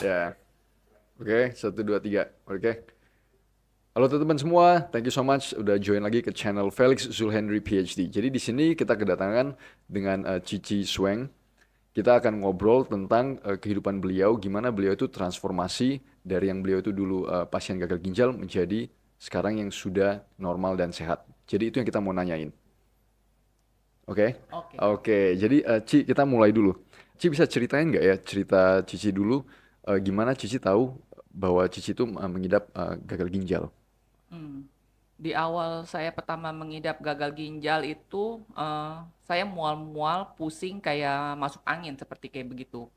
Ya, oke, satu, dua, tiga. Oke. Halo teman-teman semua, thank you so much udah join lagi ke channel Felix Zulhendri PhD. Jadi di sini kita kedatangan dengan Cici Sweng. Kita akan ngobrol tentang kehidupan beliau, gimana beliau itu transformasi dari yang beliau itu dulu pasien gagal ginjal menjadi sekarang yang sudah normal dan sehat. Jadi itu yang kita mau nanyain. Oke? Oke. Oke, jadi Ci, kita mulai dulu. Ci bisa ceritain nggak ya cerita Cici dulu, gimana Cici tahu bahwa Cici itu mengidap gagal ginjal? Hmm. Di awal saya pertama mengidap gagal ginjal itu, saya mual-mual, pusing kayak masuk angin seperti kayak begitu.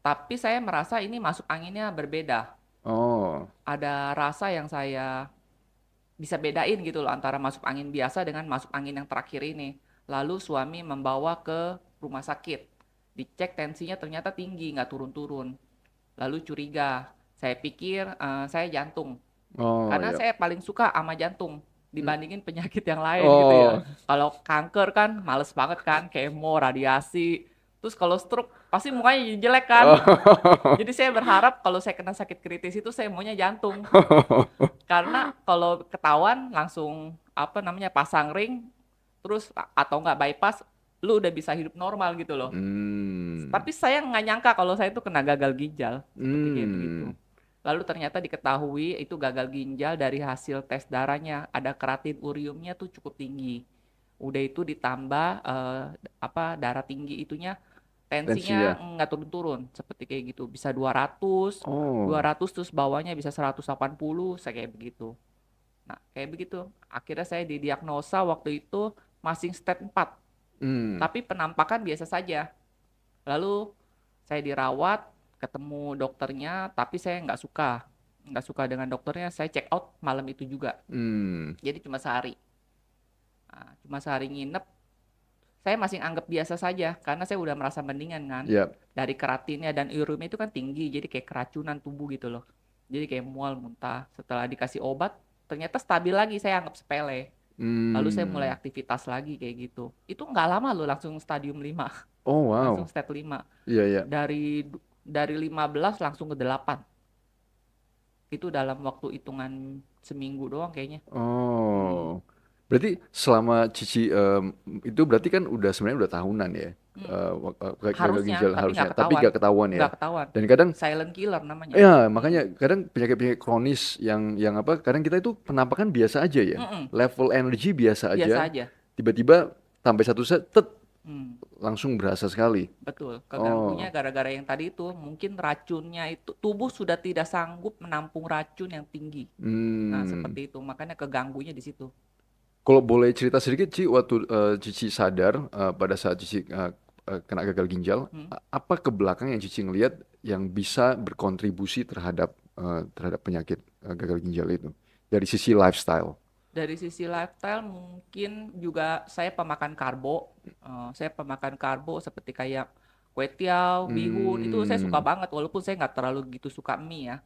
Tapi saya merasa ini masuk anginnya berbeda. Oh, Ada rasa yang saya bisa bedain gitu loh antara masuk angin biasa dengan masuk angin yang terakhir ini. Lalu suami membawa ke rumah sakit. Dicek tensinya ternyata tinggi, nggak turun-turun. Lalu curiga. Saya pikir saya jantung. oh Karena ya. saya paling suka sama jantung Hmm. dibandingin penyakit yang lain gitu ya. Oh, Kalau kanker kan males banget kan, kemo, radiasi. Terus kalau stroke pasti mukanya jadi jelek kan. oh. Jadi saya berharap kalau saya kena sakit kritis itu saya maunya jantung. Karena kalau ketahuan langsung apa namanya pasang ring terus atau enggak bypass, lu udah bisa hidup normal gitu loh. Hmm, Tapi saya nggak nyangka kalau saya itu kena gagal ginjal seperti kayak begitu. hmm, Lalu ternyata diketahui itu gagal ginjal dari hasil tes darahnya. Ada keratin uriumnya tuh cukup tinggi. Udah itu ditambah apa darah tinggi itunya tensinya tensinya. nggak turun-turun seperti kayak gitu. Bisa 200, Oh, 200 terus bawahnya bisa 180, saya kayak begitu. Nah, kayak begitu. Akhirnya saya didiagnosa waktu itu masih stage 4, hmm, tapi penampakan biasa saja. Lalu saya dirawat, ketemu dokternya, tapi saya nggak suka dengan dokternya. Saya check out malam itu juga. hmm, Jadi cuma sehari. Nah, cuma sehari nginep. Saya masih anggap biasa saja karena saya udah merasa mendingan kan. ya. Dari keratinnya dan uriumnya itu kan tinggi, jadi kayak keracunan tubuh gitu loh. Jadi kayak mual, muntah. Setelah dikasih obat, ternyata stabil lagi. Saya anggap sepele. Lalu saya mulai Hmm. aktivitas lagi kayak gitu. Itu nggak lama loh langsung stadium 5, Oh langsung wow, step 5. iya ya. Dari 15 langsung ke 8. Itu dalam waktu hitungan seminggu doang kayaknya. Mm-mm. Oh, berarti selama Cici itu berarti kan udah sebenarnya udah tahunan ya, Mm. gagal Harusnya, ginjal tapi harusnya, nggak tapi ketahuan. gak ketahuan ya. Nggak ketahuan. Dan kadang Silent killer namanya. ya makanya Mm-mm. kadang penyakit-penyakit kronis yang apa, kadang kita itu penampakan biasa aja ya, Mm-mm. level energi biasa aja, Biasa aja. tiba-tiba sampai satu set, tet, Mm. langsung berasa sekali. Betul. Keganggunya Oh, gara-gara yang tadi itu mungkin racunnya itu tubuh sudah tidak sanggup menampung racun yang tinggi. Nah, hmm. seperti itu. Makanya keganggunya di situ. Kalau boleh cerita sedikit Ci, waktu Cici sadar pada saat Cici kena gagal ginjal, Mm. apa ke belakang yang Cici ngelihat yang bisa berkontribusi terhadap penyakit gagal ginjal itu dari sisi lifestyle? Dari sisi lifestyle mungkin juga saya pemakan karbo. Saya pemakan karbo seperti kayak kue tiaw, bihun, itu saya suka Hmm. banget walaupun saya nggak terlalu gitu suka mie ya.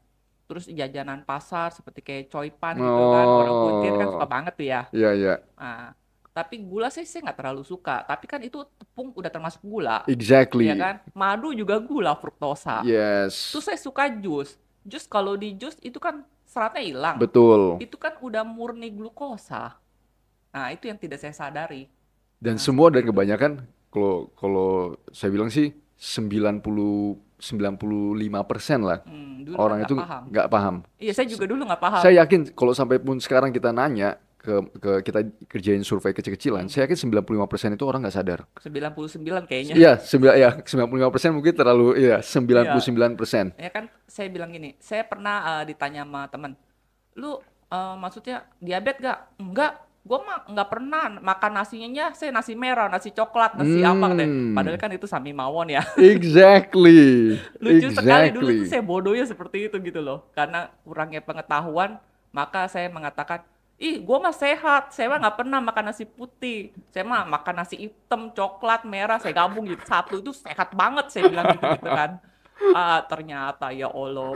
Terus jajanan pasar seperti kayak coipan gitu kan, warna putih kan suka Oh, banget tuh ya. iya iya, Nah, tapi gula saya nggak terlalu suka. Tapi kan itu tepung udah termasuk gula, ya exactly, kan? Madu juga gula fruktosa. Terus yes, saya suka jus. Jus kalau di jus itu kan seratnya hilang. betul. Itu kan udah murni glukosa. Nah, itu yang tidak saya sadari. Dan Nah, semua dan seperti itu. kebanyakan kalau kalau saya bilang sih 95% lah Dulu kan orang nggak itu paham. nggak paham. Iya, saya juga dulu nggak paham. Saya yakin kalau sampai pun sekarang kita nanya ke kita kerjain survei kecil-kecilan, Hmm, saya yakin 95% itu orang nggak sadar. 99 kayaknya. Iya, 95% mungkin terlalu, iya, sembilan puluh Iya, sembilan persen. ya kan saya bilang gini, saya pernah ditanya sama temen, lu maksudnya diabetes gak? Enggak, gue mah nggak pernah makan nasinya ya, saya nasi merah, nasi coklat, nasi apa deh. Padahal Hmm, kan itu sami mawon ya. exactly, Lucu sekali dulu tuh exactly. saya bodohnya seperti itu gitu loh. Karena kurangnya pengetahuan, maka saya mengatakan, ih gue mah sehat, saya mah nggak pernah makan nasi putih. Saya mah makan nasi hitam, coklat, merah, saya gabung gitu. Satu itu sehat banget, saya bilang gitu-gitu kan. Ah, ternyata ya Allah.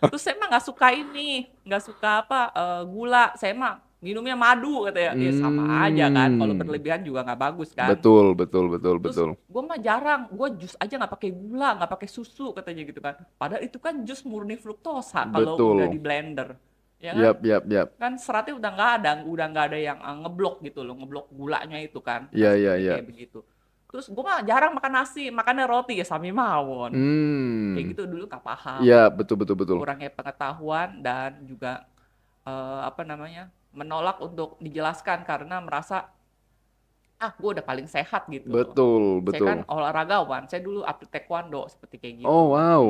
Terus saya mah nggak suka ini, nggak suka apa, gula. Saya mah minumnya madu katanya. Ya sama aja kan, kalau berlebihan juga nggak bagus kan. Betul, betul, betul, Terus betul. gue mah jarang, gue jus aja nggak pakai gula, nggak pakai susu katanya gitu kan. Padahal itu kan jus murni fruktosa kalau udah Betul. di blender, ya kan? Yap, yap, yap. Kan seratnya udah nggak ada yang ngeblok gitu loh, ngeblok gulanya itu kan, Iya, iya, seperti iya. kayak begitu. Terus gue mah jarang makan nasi, makannya roti ya sami mawon. Kayak Hmm. gitu dulu nggak paham, Iya, betul, betul, betul. kurangnya pengetahuan dan juga apa namanya menolak untuk dijelaskan karena merasa gue udah paling sehat gitu loh. Betul, Saya kan betul. olahragawan, saya dulu atlet taekwondo seperti kayak gitu. Oh, wow.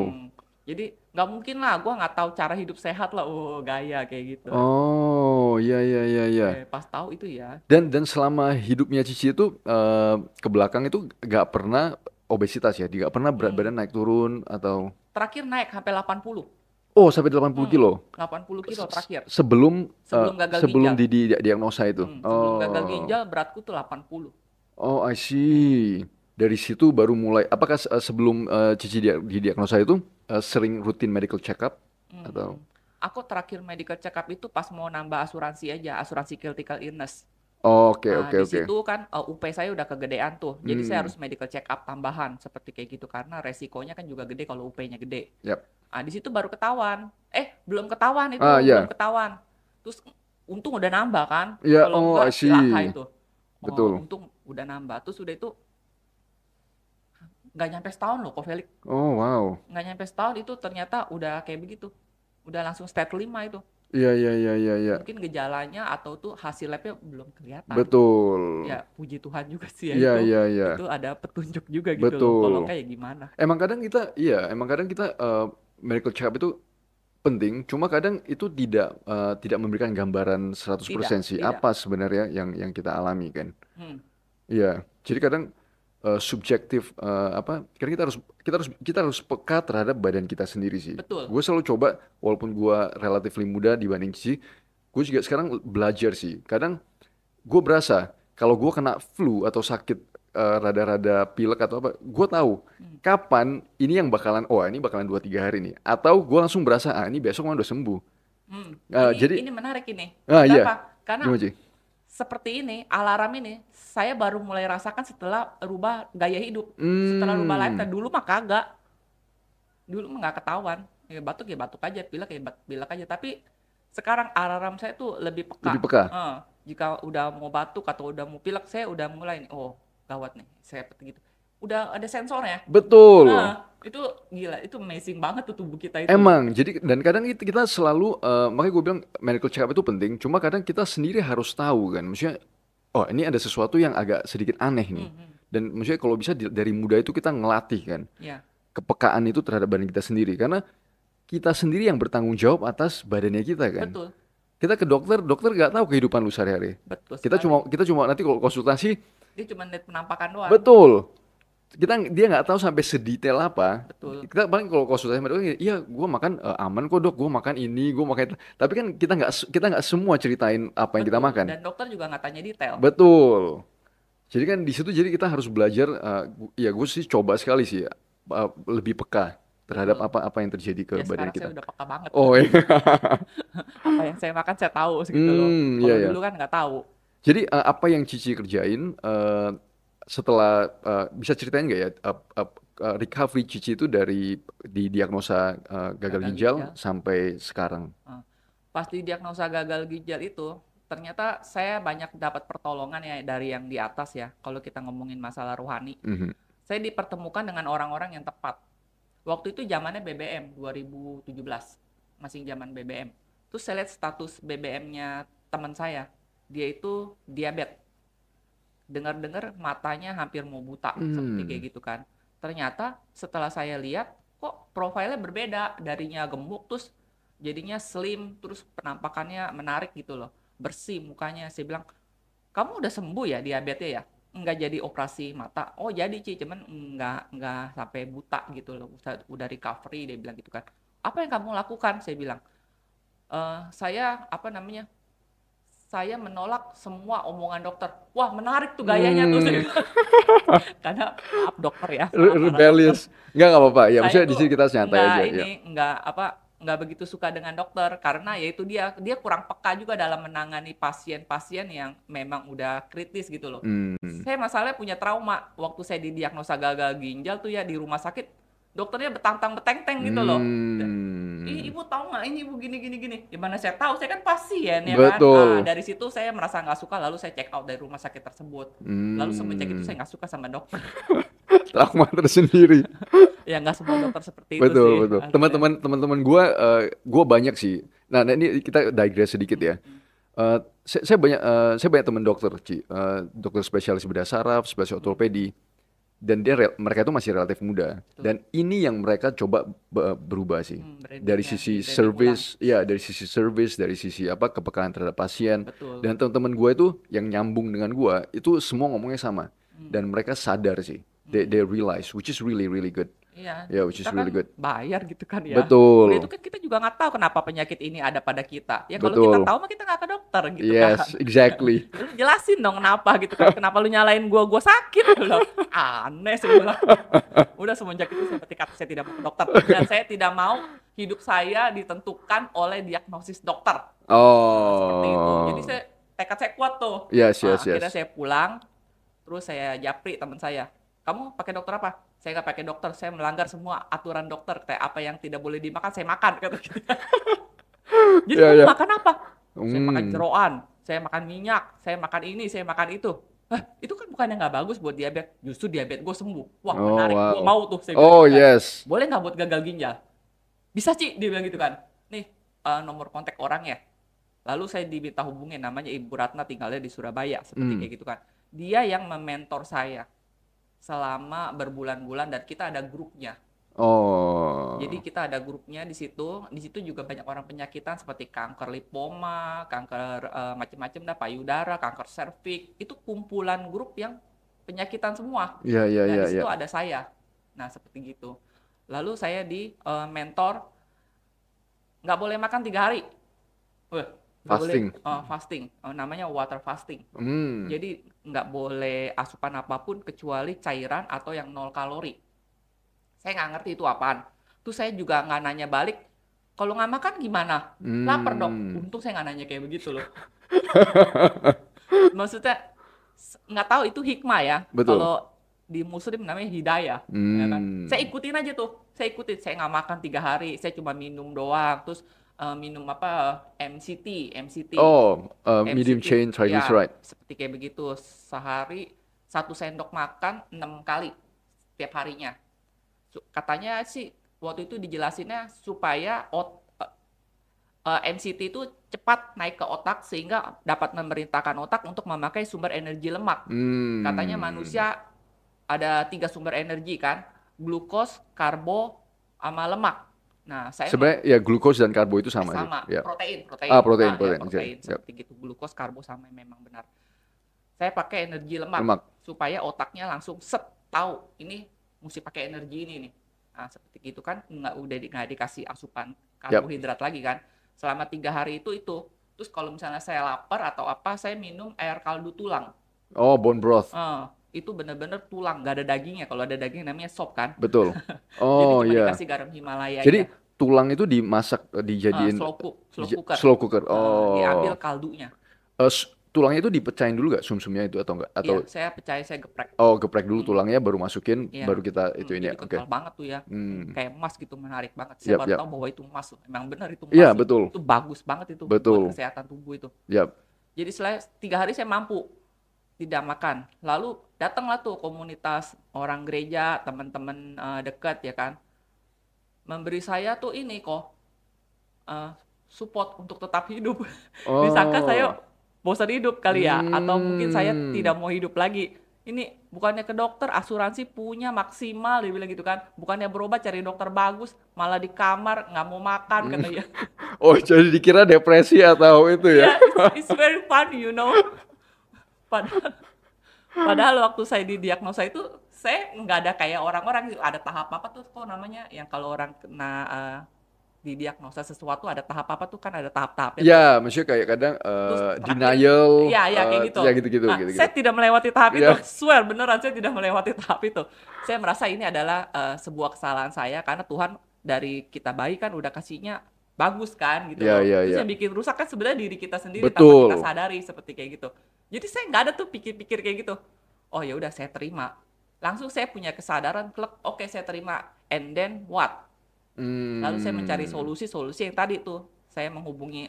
Jadi nggak mungkin lah, gue nggak tahu cara hidup sehat lah, gaya kayak gitu. Oh, iya, iya, iya, iya. Pas tahu itu ya, Dan selama hidupnya Cici itu ke belakang itu nggak pernah obesitas ya, nggak pernah berat hmm, badan naik turun atau terakhir naik sampai 80. oh sampai 80 kilo 80 kilo terakhir. sebelum Sebelum gagal sebelum ginjal. diagnosa itu. Sebelum gagal Oh, ginjal beratku tuh 80. oh I Hmm, see. Dari situ baru mulai. Apakah sebelum Cici didiagnosa itu sering rutin medical check up atau? hmm. Aku terakhir medical check up itu pas mau nambah asuransi aja, asuransi critical illness. Oh, oke, Nah, oke, di oke. situ kan UP saya udah kegedean tuh. Jadi saya Hmm, harus medical check up tambahan seperti kayak gitu karena resikonya kan juga gede kalau UP-nya gede. yap. Nah, di situ baru ketahuan. Belum ketahuan itu, Ah, belum ya. ketahuan. Terus untung udah nambah kan. Ya, Kalau oh I enggak cilaka see. itu. Oh, Betul. untung udah nambah. Terus udah itu nggak nyampe setahun loh kok Felix. Oh, wow. Nggak nyampe setahun itu ternyata udah kayak begitu. Udah langsung stage 5 itu. Iya, iya, iya, iya, iya. Mungkin gejalanya atau tuh hasil labnya belum kelihatan. Betul. Ya puji Tuhan juga sih ya Iya, iya, iya. itu ada petunjuk juga gitu loh, kalau Betul. enggak ya gimana. Emang kadang kita medical check up itu penting, cuma kadang itu tidak memberikan gambaran Tidak 100% sih tidak apa sebenarnya yang kita alami kan. hmm, Iya. Jadi kadang subjektif apa? Karena kita harus peka terhadap badan kita sendiri sih. betul. Gue selalu coba walaupun gue relatif muda dibanding sih, gue juga sekarang belajar sih. Kadang gue berasa kalau gue kena flu atau sakit rada-rada pilek atau apa, gue tahu hmm, kapan ini yang bakalan, oh ini bakalan 2 3 hari nih, atau gue langsung berasa ini besok mah udah sembuh. ini Jadi ini menarik ini. iya, Kenapa? Karena gimana sih? seperti ini alarm ini saya baru mulai rasakan setelah rubah gaya hidup, setelah rubah lifestyle. Hmm, Dulu mah kagak, dulu mah nggak ketahuan, ya batuk aja, pilek ya pilek aja. Tapi sekarang alarm saya tuh lebih lebih peka. peka. Jika udah mau batuk atau udah mau pilek, saya udah mulai nih, gawat nih, saya seperti gitu. Udah ada sensornya. Betul. Itu gila, itu amazing banget tuh tubuh kita itu loh. Emang, jadi dan kadang kita selalu, makanya gue bilang medical check up itu penting. Cuma kadang kita sendiri harus tahu kan, maksudnya, oh ini ada sesuatu yang agak sedikit aneh nih. Dan maksudnya kalau bisa dari muda itu kita ngelatih kan, Ya, kepekaan itu terhadap badan kita sendiri. Karena kita sendiri yang bertanggung jawab atas badannya kita kan. betul, Kita ke dokter, dokter nggak tahu kehidupan lu sehari-hari. betul Kita sekali. cuma kita cuma nanti kalau konsultasi, Dia cuma lihat penampakan doang. betul. Dia nggak tahu sampai sedetail apa. Betul, Kita paling kalau konsultasi sama dokter, iya gue makan aman kok dok, gue makan ini, gue makan itu. Tapi kan kita nggak semua ceritain apa yang kita betul. makan. Dan dokter juga nggak tanya detail. Betul. Jadi kan di situ jadi kita harus belajar. Ya gue sih coba sekali sih lebih peka terhadap Betul. apa yang terjadi ke Ya badan sekarang kita. saya udah peka banget. Oh iya. Apa yang saya makan saya tahu segitu loh. Iya Kalau ya. dulu kan nggak tahu. Jadi apa yang Cici kerjain setelah bisa ceritain nggak ya recovery Cici itu dari didiagnosa gagal Gagal ginjal ginjal. sampai sekarang? Nah, pas didiagnosa gagal ginjal itu, ternyata saya banyak dapat pertolongan ya dari yang di atas ya. Kalau kita ngomongin masalah rohani, Mhm. saya dipertemukan dengan orang-orang yang tepat. Waktu itu zamannya BBM 2017, masih zaman BBM. Terus saya lihat status BBM-nya teman saya, dia itu diabetes. Dengar-dengar matanya hampir mau buta, seperti kayak Hmm. gitu kan. Ternyata setelah saya lihat, kok profilnya berbeda, darinya gemuk terus jadinya slim, terus penampakannya menarik gitu loh, bersih mukanya. Saya bilang, kamu udah sembuh ya diabetes ya? Nggak jadi operasi mata? Oh jadi Ci, cuman nggak sampai buta gitu loh, udah recovery, dia bilang gitu kan. Apa yang kamu lakukan? Saya bilang, saya apa namanya? Saya menolak semua omongan dokter. Wah menarik tuh gayanya tuh. Saya Hmm. bilang. Karena maaf dokter ya, maaf para dokter. Rebellious. Nggak apa-apa. Ya, Saya maksudnya di tuh sini kita santai nggak aja. Ya. ini, nggak apa, nggak begitu suka dengan dokter karena yaitu dia kurang peka juga dalam menangani pasien-pasien yang memang udah kritis gitu loh. Hmm. Saya masalahnya punya trauma waktu saya didiagnosa gagal ginjal tuh ya di rumah sakit, dokternya betantang betenteng gitu loh. Hmm. Ibu tahu nggak ini ibu gini gini gini. Gimana saya tahu? Saya kan pasien ya kan. Betul. Dari situ saya merasa nggak suka, lalu saya check out dari rumah sakit tersebut. Lalu semenjak itu Hmm. saya nggak suka sama dokter. Trauma tersendiri. Ya nggak semua dokter seperti itu Betul, sih betul. hasilnya. Teman-teman gua banyak sih. Nah, ini kita digress sedikit ya. Saya banyak teman dokter, Ci. Dokter spesialis bedah saraf, spesialis Hmm, ortopedi, dan mereka itu masih relatif muda. betul. Dan ini yang mereka coba berubah sih. Branding Dari ya, sisi di branding ulang. service, ya dari sisi service, dari sisi apa kepekaan terhadap pasien. Betul. Dan teman-teman gue itu yang nyambung dengan gue itu semua ngomongnya sama. Hmm, Dan mereka sadar sih. They hmm. realize, which is really really good. Iya, Yeah, which kita is kan really good. bayar gitu kan ya. Udah itu Betul, kan kita juga nggak tahu kenapa penyakit ini ada pada kita. Ya kalau kita betul. tahu mah kita nggak ke dokter gitu kan. Yes, exactly. Lu jelasin dong kenapa gitu kan. Kenapa lu nyalain gua sakit gitu loh. Aneh sih gua bilang. Udah semenjak itu saya bertekad saya tidak mau ke dokter dan saya tidak mau hidup saya ditentukan oleh diagnosis dokter. Seperti itu. Jadi Oh, tekad saya kuat tuh. yes, yes, Akhirnya yes. saya pulang, terus saya japri teman saya. Kamu pakai dokter apa? Saya nggak pakai dokter, saya melanggar semua aturan dokter. Kayak apa yang tidak boleh dimakan, saya makan. Kata gitu. Jadi Ya, kamu ya. makan apa? Saya makan Hmm. jeroan, saya makan minyak, saya makan ini, saya makan itu. Hah, itu kan bukannya nggak bagus buat diabetes. Justru diabetes gue sembuh. Wah Oh, menarik, gue wow. mau tuh. Saya bilang Oh, gitu kan. yes. Boleh nggak buat gagal ginjal? Bisa Ci, dia bilang gitu kan. Nih nomor kontak orangnya. Lalu saya diminta hubungin, namanya Ibu Ratna, tinggalnya di Surabaya, seperti Hmm. kayak gitu kan. Dia yang mementor saya selama berbulan-bulan dan kita ada grupnya. Jadi Oh, kita ada grupnya di situ. Di situ juga banyak orang penyakitan seperti kanker lipoma, kanker macam-macam dah, payudara, kanker serviks. Itu kumpulan grup yang penyakitan semua. ya, ya, Nah, ya, di situ ya. ada saya. Nah, seperti gitu. Lalu saya di mentor nggak boleh makan 3 hari. Wah, nggak boleh Fasting. fasting. Namanya water fasting. Hmm. Jadi nggak boleh asupan apapun kecuali cairan atau yang 0 kalori. Saya nggak ngerti itu apaan. Terus saya juga nggak nanya balik, kalau nggak makan gimana? Lapar dok. Hmm. Untung saya nggak nanya kayak begitu loh. Maksudnya nggak tahu itu hikmah ya. Betul. Kalau di Muslim namanya hidayah, ya kan? Saya Hmm. ikutin aja tuh. Saya ikutin. Saya nggak makan 3 hari. Saya cuma minum doang. Terus minum apa? MCT. Oh, medium MCT. chain Ya, triglyceride. seperti kayak begitu. Sehari 1 sendok makan 6 kali setiap harinya. Katanya sih waktu itu dijelasinnya supaya MCT itu cepat naik ke otak sehingga dapat memerintahkan otak untuk memakai sumber energi lemak. Katanya Hmm. manusia ada 3 sumber energi kan, glukos, karbo, sama lemak. Nah, saya Sebenarnya ya glukos dan karbo itu sama sih. sama Ya. protein, Ah, protein. protein, Ya protein. Oke. protein Yap. seperti gitu, glukos, karbo sama memang benar. Saya pakai energi lemak Lemak. supaya otaknya langsung set tahu ini mesti pakai energi ini nih. Nah, seperti itu kan nggak dikasih asupan Yap. karbohidrat lagi kan. Selama 3 hari itu. Terus kalau misalnya saya lapar atau apa, saya minum air kaldu tulang. Oh, bone broth. Itu bener-bener tulang, nggak ada dagingnya. Kalau ada daging namanya sop kan. Betul. Jadi Oh, cuma iya. dikasih garam Himalaya Jadi aja. tulang itu dimasak, dijadiin Slow cooker. slow cooker. Diambil Oh. kaldunya. Tulangnya itu dipecahin dulu nggak sumsumnya itu atau enggak? Iya, Atau saya percaya saya geprek. geprek dulu Hmm, tulangnya baru masukin, iya. baru kita itu ini Jadi ya. Oke. kental banget tuh ya. Hmm. Kayak emas gitu, menarik banget. Saya Yap, baru yap. tahu bahwa itu emas loh. Emang benar itu Iya, emas loh. betul. Itu bagus banget itu buat Betul. kesehatan tubuh itu. Yap. Jadi setelah 3 hari saya mampu tidak makan. Lalu datanglah tuh komunitas orang gereja, teman-teman dekat ya kan. Memberi saya tuh ini kok support untuk tetap hidup. Disangka saya Oh. bosan hidup kali ya, atau mungkin saya tidak Hmm. mau hidup lagi. Ini bukannya ke dokter, asuransi punya maksimal, dia bilang gitu kan. Bukannya berobat cari dokter bagus, malah di kamar nggak mau makan Hmm. katanya. Oh, jadi dikira depresi atau itu ya? Ya, it's very funny, you know. Padahal, padahal waktu saya didiagnosa itu, saya nggak ada kayak orang-orang, ada tahap apa tuh kok namanya, yang kalau orang kena didiagnosa sesuatu ada tahap apa tuh kan ada tahap-tahapnya tuh. Ya, maksudnya kayak kadang Terus terakhir, denial, ya kayak gitu. ya gitu-gitu, Nah, gitu-gitu. saya tidak melewati tahap itu. Ya. Swear beneran saya tidak melewati tahap itu. Saya merasa ini adalah sebuah kesalahan saya karena Tuhan dari kita bayi kan udah kasihnya bagus kan gitu Ya, loh. ya, Terus ya. yang bikin rusak kan sebenarnya diri kita sendiri tanpa kita Betul. sadari seperti kayak gitu. Jadi saya nggak ada tuh pikir-pikir kayak gitu. Oh ya udah saya terima. Langsung saya punya kesadaran, klek, oke saya terima. And then what? Lalu saya mencari Hmm. solusi-solusi yang tadi tuh. Saya menghubungi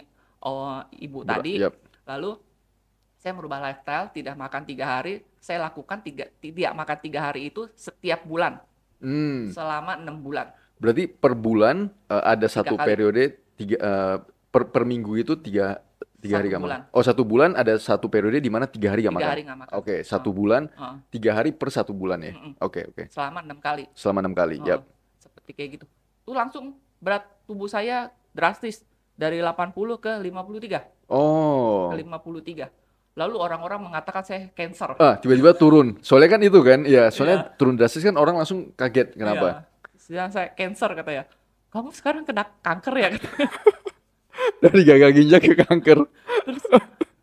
ibu tadi. Yap. Lalu saya merubah lifestyle, tidak makan 3 hari. Saya lakukan tidak makan 3 hari itu setiap bulan Hmm. selama 6 bulan, Berarti per bulan ada 3 satu kali, periode per minggu itu tiga hari satu gak makan. bulan, Oh, 1 bulan ada satu periode di mana 3 hari gak tiga makan. hari nggak makan. Oke, 1 bulan Heeh, 3 hari per 1 bulan ya. mm-mm. Oke, oke. Selama 6 kali. Selama 6 kali. Heeh, Yap. seperti kayak gitu. Tuh langsung berat tubuh saya drastis dari 80 ke 53, Oh. Lalu orang-orang mengatakan saya cancer. Tiba-tiba turun. Soalnya kan itu kan, ya, soalnya Iya, turun drastis kan orang langsung kaget. Kenapa? iya. Sedang saya cancer katanya. Kamu sekarang kena kanker ya? Dari gagal ginjal ke kanker. Terus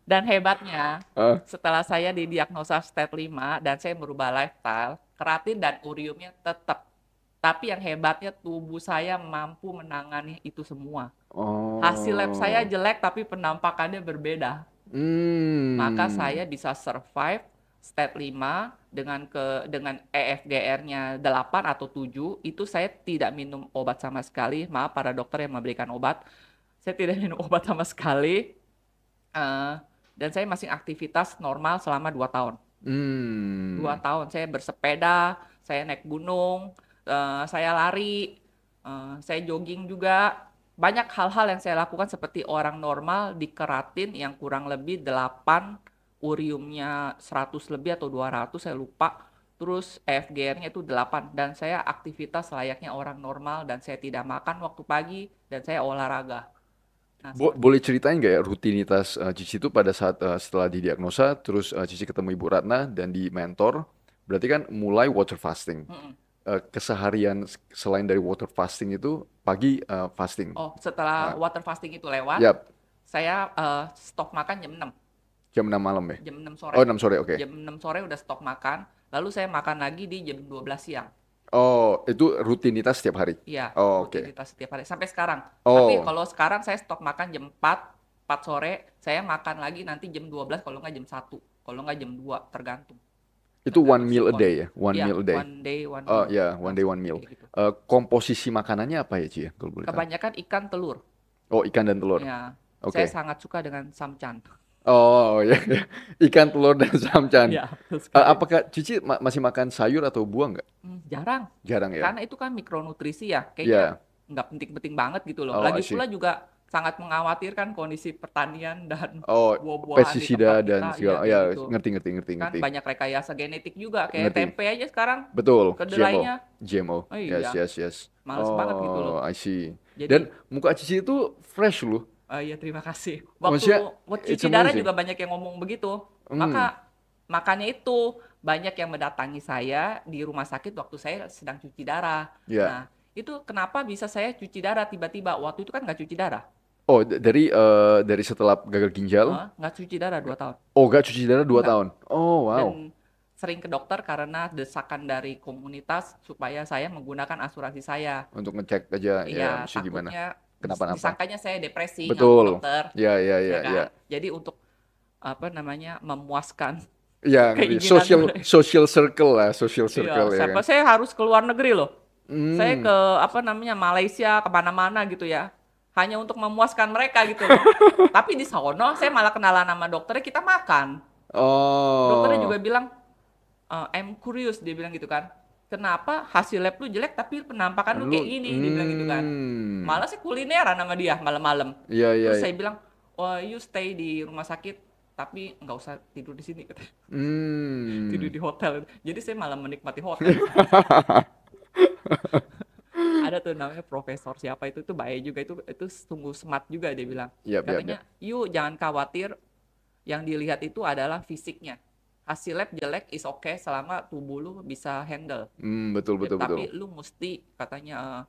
dan hebatnya Ah, setelah saya didiagnosa stage 5 dan saya merubah lifestyle, keratin dan uriumnya tetap. Tapi yang hebatnya tubuh saya mampu menangani itu semua. Hasil lab saya oh. jelek tapi penampakannya berbeda. Maka Hmm. saya bisa survive stage 5 dengan EFGR-nya 8 atau 7. Itu saya tidak minum obat sama sekali. Maaf para dokter yang memberikan obat. Saya tidak minum obat sama sekali. Eh, dan saya masih aktivitas normal selama 2 tahun. 2 Hmm. tahun saya bersepeda, saya naik gunung, saya lari, saya jogging juga. Banyak hal-hal yang saya lakukan seperti orang normal di keratin yang kurang lebih 8, uriumnya 100 lebih atau 200 saya lupa. Terus FGR-nya itu 8 dan saya aktivitas layaknya orang normal dan saya tidak makan waktu pagi dan saya olahraga. Nah, seperti Boleh itu. ceritain nggak ya rutinitas Cici itu pada saat setelah didiagnosa, terus Cici ketemu Ibu Ratna dan di mentor, berarti kan mulai water fasting. Mm-mm. Keseharian selain dari water fasting itu pagi fasting. Oh, setelah Uh, water fasting itu lewat, Yap, saya stop makan jam 6. jam 6 malam ya. Jam 6 Oh, sore. 6 sore, oke. Jam 6 sore udah stop makan, lalu saya makan lagi di jam 12 siang. Oh, itu rutinitas setiap hari. Iya, Oh, oke. rutinitas setiap hari sampai sekarang. Tapi Oh, kalau sekarang saya stop makan jam 4 sore, saya makan lagi nanti jam 12 kalau nggak jam 1, kalau nggak jam 2 tergantung. itu one Tergantung meal a sikon. day ya, one Iya, meal a day. one day one Oh meal. ya, one day one meal. Seperti gitu. Komposisi makanannya apa ya, Ci ya, kalau boleh tahu? Kebanyakan ikan telur. Oh, ikan dan telur. Ya, saya Oke. sangat suka dengan samcan. Oh ya, ya. Ikan, telur, dan samcan. Ya, betul sekali. Apakah Cici masih makan sayur atau buah nggak? Jarang. Jarang ya? Karena itu kan mikronutrisi ya, kayaknya Ya. nggak penting-penting banget gitu loh. Oh, I Lagi see. pula juga sangat mengkhawatirkan kondisi pertanian dan Oh, buah-buahan di tempat pestisida dan kita, iya segala. kayak Ya, gitu. ngerti, ngerti, ngerti, Kan ngerti. banyak rekayasa genetik juga, kayak Ngerti. tempe aja sekarang Betul, GMO. kedelainya. GMO. Oh Yes, iya, yes, yes. males banget gitu loh. Oh, I see. Dan Jadi, muka Cici itu fresh loh. iya terima kasih. Maksudnya, Waktu it's cuci darah amazing. juga banyak yang ngomong begitu. Hmm, Makanya itu banyak yang mendatangi saya di rumah sakit waktu saya sedang cuci darah. ya. Nah, itu kenapa bisa saya cuci darah tiba-tiba? Waktu itu kan nggak cuci darah. Oh, dari setelah gagal ginjal. Nggak cuci darah 2 tahun. Oh, gak cuci darah 2 Enggak. tahun. Oh, wow. Dan sering ke dokter karena desakan dari komunitas supaya saya menggunakan asuransi saya. Untuk ngecek aja ya, Iya, mesti gimana. takutnya Kenapa-napa. disangkanya saya depresi, nggak mau ke Betul. dokter, Ya, ya, ya ya, ya. kan? Jadi untuk apa namanya memuaskan Ya, ngerti. keinginan mereka. Social circle lah, social Iya, circle ya kan. siapa saya harus ke luar negeri loh. Saya Hmm. ke apa namanya Malaysia, kemana-mana gitu ya. Hanya untuk memuaskan mereka gitu loh. Tapi di sono saya malah kenalan sama dokternya, kita makan. Dokternya juga Oh, bilang, I'm curious, dia bilang gitu kan. Kenapa hasil lab lu jelek tapi penampakan lu lu, kayak gini, dia bilang gitu kan. Malah sih kulineran sama dia malam-malam. iya, iya, Terus iya. saya bilang, oh you stay di rumah sakit, tapi nggak usah tidur di sini, katanya. Tidur Hmm. di hotel. Jadi saya malah menikmati hotel. Ada tuh namanya profesor siapa itu tuh baik juga, itu sungguh smart juga, dia bilang. Yap, yap, yap. Katanya, you jangan khawatir, yang dilihat itu adalah fisiknya. Hasil lab jelek is okay selama tubuh lu bisa handle. Betul, Ya, betul, betul. tapi lu mesti katanya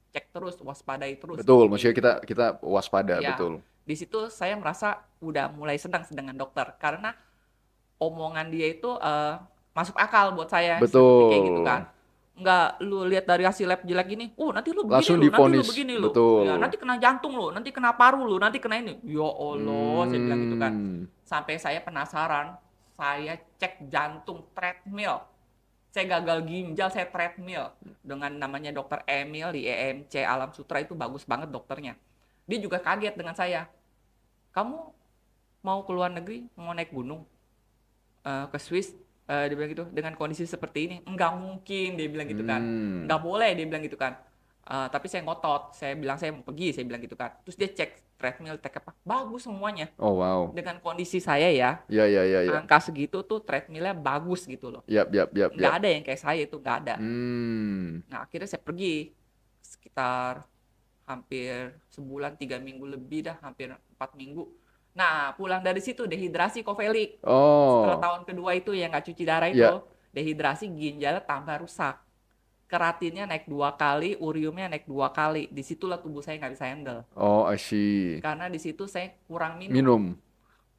cek terus, waspadai terus Betul, kayak maksudnya gitu. kita waspada, Ya, betul. di situ saya merasa udah mulai senang dengan dokter karena omongan dia itu masuk akal buat saya seperti kayak gitu Betul. kan. nggak lu lihat dari hasil lab jelek gini, nanti lu begini Langsung lu, nanti lu divonis, begini lu, ya betul. nanti kena jantung lu, nanti kena paru lu, nanti kena ini. Ya Allah, saya bilang gitu kan. Hmm. Sampai saya penasaran, saya cek jantung treadmill. Saya gagal ginjal, saya treadmill dengan namanya dokter Emil di EMC Alam Sutra, itu bagus banget dokternya. Dia juga kaget dengan saya. Kamu mau ke luar negeri, mau naik gunung, ke Swiss, dia bilang gitu, dengan kondisi seperti ini enggak mungkin, dia bilang gitu kan, Hmm. enggak boleh, dia bilang gitu kan. Tapi saya ngotot, saya bilang saya mau pergi, saya bilang gitu kan. Terus dia cek treadmill, cek apa, bagus semuanya. Oh wow. Dengan kondisi saya ya, Ya ya ya ya. angka segitu tuh treadmillnya bagus gitu loh. Yap yap yap Nggak yap. ada yang kayak saya itu, nggak ada. Hmm. Nah akhirnya saya pergi sekitar hampir sebulan, 3 minggu lebih dah, hampir 4 minggu. Nah pulang dari situ dehidrasi kofelik. Setelah Oh. tahun kedua itu yang nggak cuci darah itu, Ya. dehidrasi, ginjalnya tambah rusak. Keratinnya naik 2 kali, uriumnya naik 2 kali. Disitulah tubuh saya nggak bisa handle. Oh, I see. Karena di situ saya kurang minum. Minum.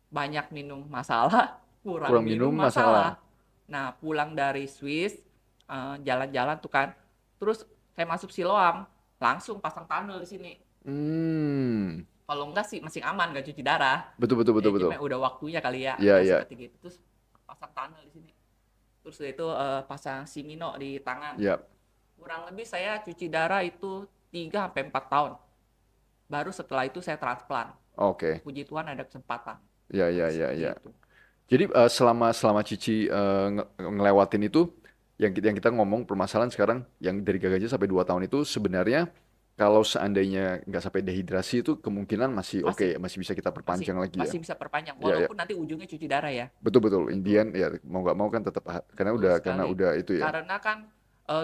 Banyak minum masalah, kurang Kurang minum minum masalah. masalah. Nah, pulang dari Swiss, jalan-jalan tuh kan. Terus saya masuk Siloam, langsung pasang tunnel di sini. Hmm. Kalau enggak sih masih aman, nggak cuci darah. Betul betul Ya betul betul. cuma udah waktunya kali ya, Ya ya ya seperti gitu. Terus pasang tunnel di sini. Terus itu pasang Simino di tangan. ya. Kurang lebih saya cuci darah itu 3 sampai 4 tahun. Baru setelah itu saya transplant. Oke. Puji Tuhan ada kesempatan. Ya ya Nah, ya seperti ya. itu. Jadi selama Cici ngelewatin itu, yang kita ngomong permasalahan sekarang yang dari gagal ginjal sampai 2 tahun itu sebenarnya kalau seandainya nggak sampai dehidrasi itu kemungkinan masih Masih oke, masih bisa kita masih perpanjang lagi ya. masih bisa perpanjang Ya ya. walaupun nanti ujungnya cuci darah ya. Betul betul. Betul. Indian ya mau nggak mau kan tetap karena Betul udah sekali. itu ya. Karena kan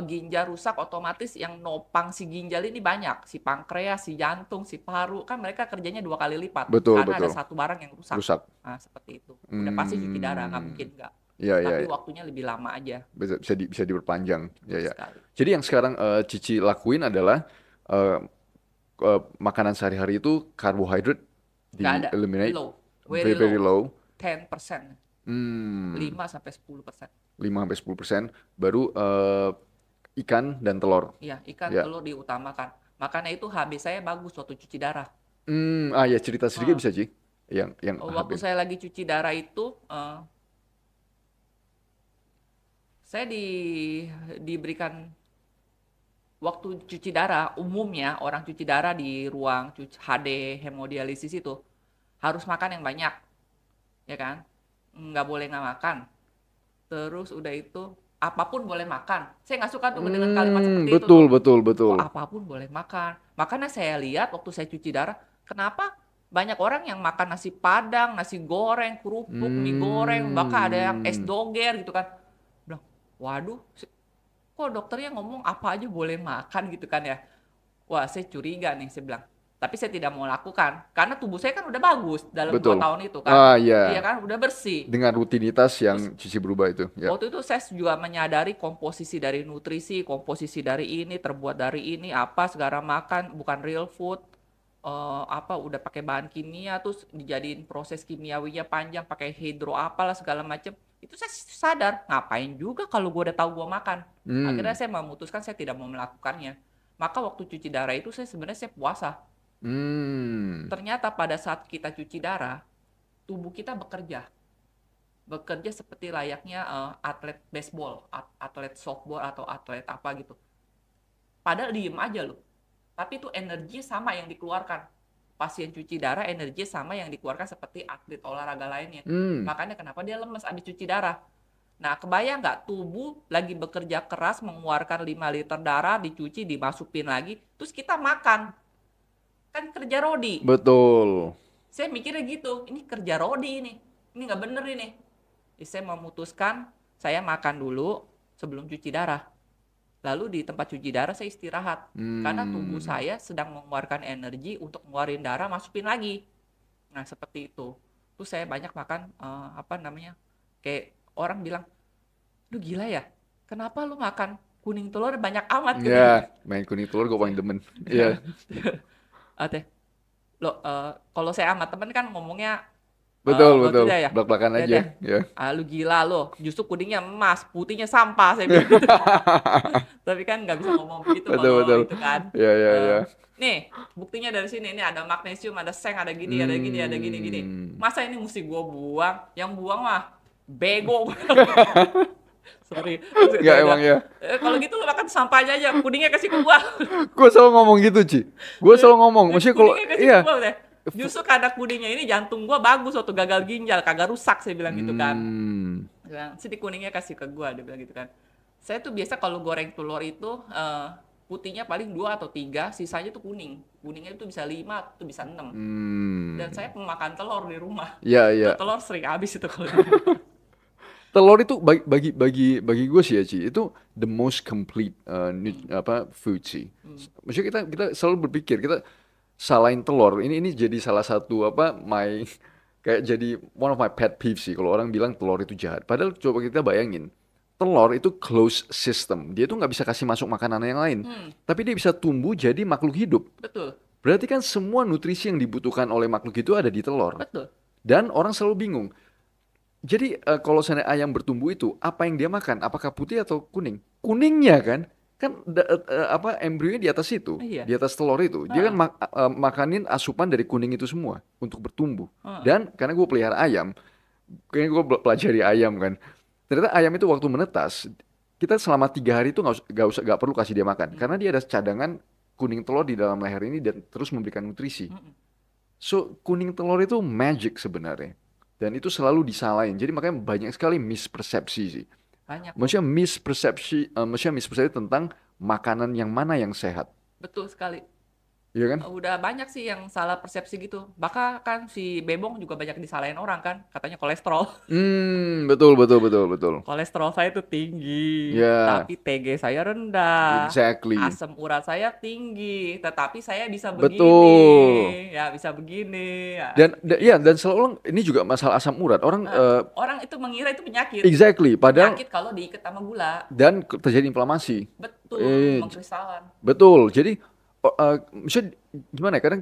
ginjal rusak otomatis yang nopang si ginjal ini banyak. Si pankreas, si jantung, si paru. Kan mereka kerjanya 2 kali lipat. Betul Karena ada betul. satu barang yang rusak. Rusak. Nah, seperti itu. Udah pasti cuci darah, nggak Hmm. mungkin nggak. Ya ya Tapi ya. waktunya lebih lama aja. Bisa diperpanjang. Ya Betul ya. sekali. Jadi yang sekarang Cici lakuin adalah eh, makanan sehari-hari itu karbohidrat Nggak di ada. eliminate Low. Very very very low. low. 10%. Hmm, 5-10%. 5 sampai 10%. Baru ikan dan telur. Iya, ikan, Ya. telur diutamakan. Makanya itu HB saya bagus waktu cuci darah. Ya cerita sedikit Eh, bisa Ci. Yang Waktu HB. saya lagi cuci darah itu, saya diberikan waktu cuci darah. Umumnya orang cuci darah di ruang HD hemodialisis itu harus makan yang banyak, ya kan? Nggak boleh nggak makan. Terus udah itu apapun boleh makan. Saya nggak suka tuh mendengar kalimat seperti itu Betul tuh. betul Kok betul. apapun boleh makan. Makanya saya lihat waktu saya cuci darah, kenapa banyak orang yang makan nasi padang, nasi goreng, kerupuk, mie goreng, bahkan ada yang es Hmm, doger gitu kan. Bilang, waduh, kok dokternya ngomong apa aja boleh makan gitu kan ya. Wah, saya curiga nih, saya bilang. Tapi saya tidak mau lakukan, karena tubuh saya kan udah bagus dalam 2 betul. tahun itu kan. Ah Iya ya, kan, udah bersih. dengan rutinitas Terus yang Cici berubah itu. Ya. waktu itu saya juga menyadari komposisi dari nutrisi, komposisi dari ini, terbuat dari ini, apa segala makan, bukan real food. Apa udah pakai bahan kimia, terus dijadiin proses kimiawinya panjang, pakai hidro apalah segala macam. Itu saya sadar, ngapain juga kalau gue udah tahu gue makan. Akhirnya Hmm, saya memutuskan saya tidak mau melakukannya. Maka waktu cuci darah itu saya sebenarnya saya puasa. hmm, Ternyata pada saat kita cuci darah, tubuh kita bekerja seperti layaknya atlet baseball, atlet softball atau atlet apa gitu. Padahal diem aja loh. Tapi itu energi sama yang dikeluarkan. Pasien cuci darah energi sama yang dikeluarkan seperti atlet olahraga lainnya. hmm. Makanya kenapa dia lemes habis cuci darah. Nah, kebayang nggak tubuh lagi bekerja keras mengeluarkan 5 liter darah, dicuci, dimasukin lagi, terus kita makan. Kan kerja Rodi. Betul. Saya mikirnya gitu, ini kerja Rodi ini. Ini nggak bener ini. Jadi saya memutuskan saya makan dulu sebelum cuci darah. Lalu di tempat cuci darah saya istirahat. Karena tubuh Hmm. saya sedang mengeluarkan energi untuk ngeluarin darah, masukin lagi. Nah, seperti itu. Terus saya banyak makan apa namanya? Kayak orang bilang, "Lu gila ya? Kenapa lu makan kuning telur banyak amat?" katanya. Ya, main kuning telur gue paling demen. Iya. Teh, lo kalau saya sama temen kan ngomongnya Betul, Waktu betul. dia ya, Belak-belakan lihat aja. deh, Ya. ah lu gila lo, justru kuningnya emas, putihnya sampah, saya bilang gitu. Tapi kan nggak bisa ngomong begitu Betul, kalau betul. itu kan. Ya, ya, Eh, ya. nih, buktinya dari sini, ini ada magnesium, ada seng, ada gini, ada gini, ada gini, gini. Hmm. Masa ini mesti gua buang? Yang buang mah bego. Sorry, Nggak emang ya. Kalau gitu lu makan sampahnya aja, kuningnya kasih ke gua. Gue selalu ngomong gitu, Ci. Gue selalu ngomong. Jadi Maksudnya kalau, kuningnya kasih ke iya. gua deh. Justru karena kuningnya ini jantung gua bagus waktu gagal ginjal, kagak rusak, saya bilang gitu kan. Hmm. Bilang, sini kuningnya kasih ke gua, dia bilang gitu kan. Saya tuh biasa kalau goreng telur itu putihnya paling 2 atau 3, sisanya tuh kuning. Kuningnya itu bisa 5, itu bisa 6. Dan saya pemakan telur di rumah. Ya, Itu ya. telur sering habis itu kalau di rumah. Telur itu bagi gue sih ya, Ci, itu the most complete food sih. Maksudnya kita selalu berpikir kita salahin telur. Ini jadi salah satu kayak jadi one of my pet peeves sih kalau orang bilang telur itu jahat. Padahal coba kita bayangin, telur itu closed system. Dia tuh nggak bisa kasih masuk makanan yang lain. Tapi dia bisa tumbuh jadi makhluk hidup. Betul, Berarti kan semua nutrisi yang dibutuhkan oleh makhluk itu ada di telur. betul. Dan orang selalu bingung. Jadi kalau seandainya ayam bertumbuh itu, apa yang dia makan? Apakah putih atau kuning? Kuningnya kan, embrionya di atas itu, Iya. di atas telur itu. Dia kan Heeh. makanin asupan dari kuning itu semua untuk bertumbuh. Heeh. Dan karena gue pelihara ayam, kayaknya gue pelajari ayam kan. Ternyata ayam itu waktu menetas, kita selama 3 hari itu nggak perlu kasih dia makan, karena dia ada cadangan kuning telur di dalam leher ini dan terus memberikan nutrisi. So, kuning telur itu magic sebenarnya. Dan itu selalu disalahin. Jadi makanya banyak sekali mispersepsi sih. Banyak kok. Maksudnya mispersepsi tentang makanan yang mana yang sehat. Betul sekali. Iya kan? Udah banyak sih yang salah persepsi gitu. Bahkan kan si Bebong juga banyak disalahin orang kan. Katanya kolesterol. Betul, betul, betul, betul. Kolesterol saya itu tinggi. Ya, Tapi TG saya rendah. exactly. Asam urat saya tinggi. Tetapi saya bisa Betul. begini. Ya bisa begini. Ya, Dan selalu ini juga masalah asam urat. Orang orang itu mengira itu penyakit. exactly. Padahal Penyakit kalau diikat sama gula. dan terjadi inflamasi. Betul. Mengkristalan. Betul. Jadi, misalnya gimana ya? Kadang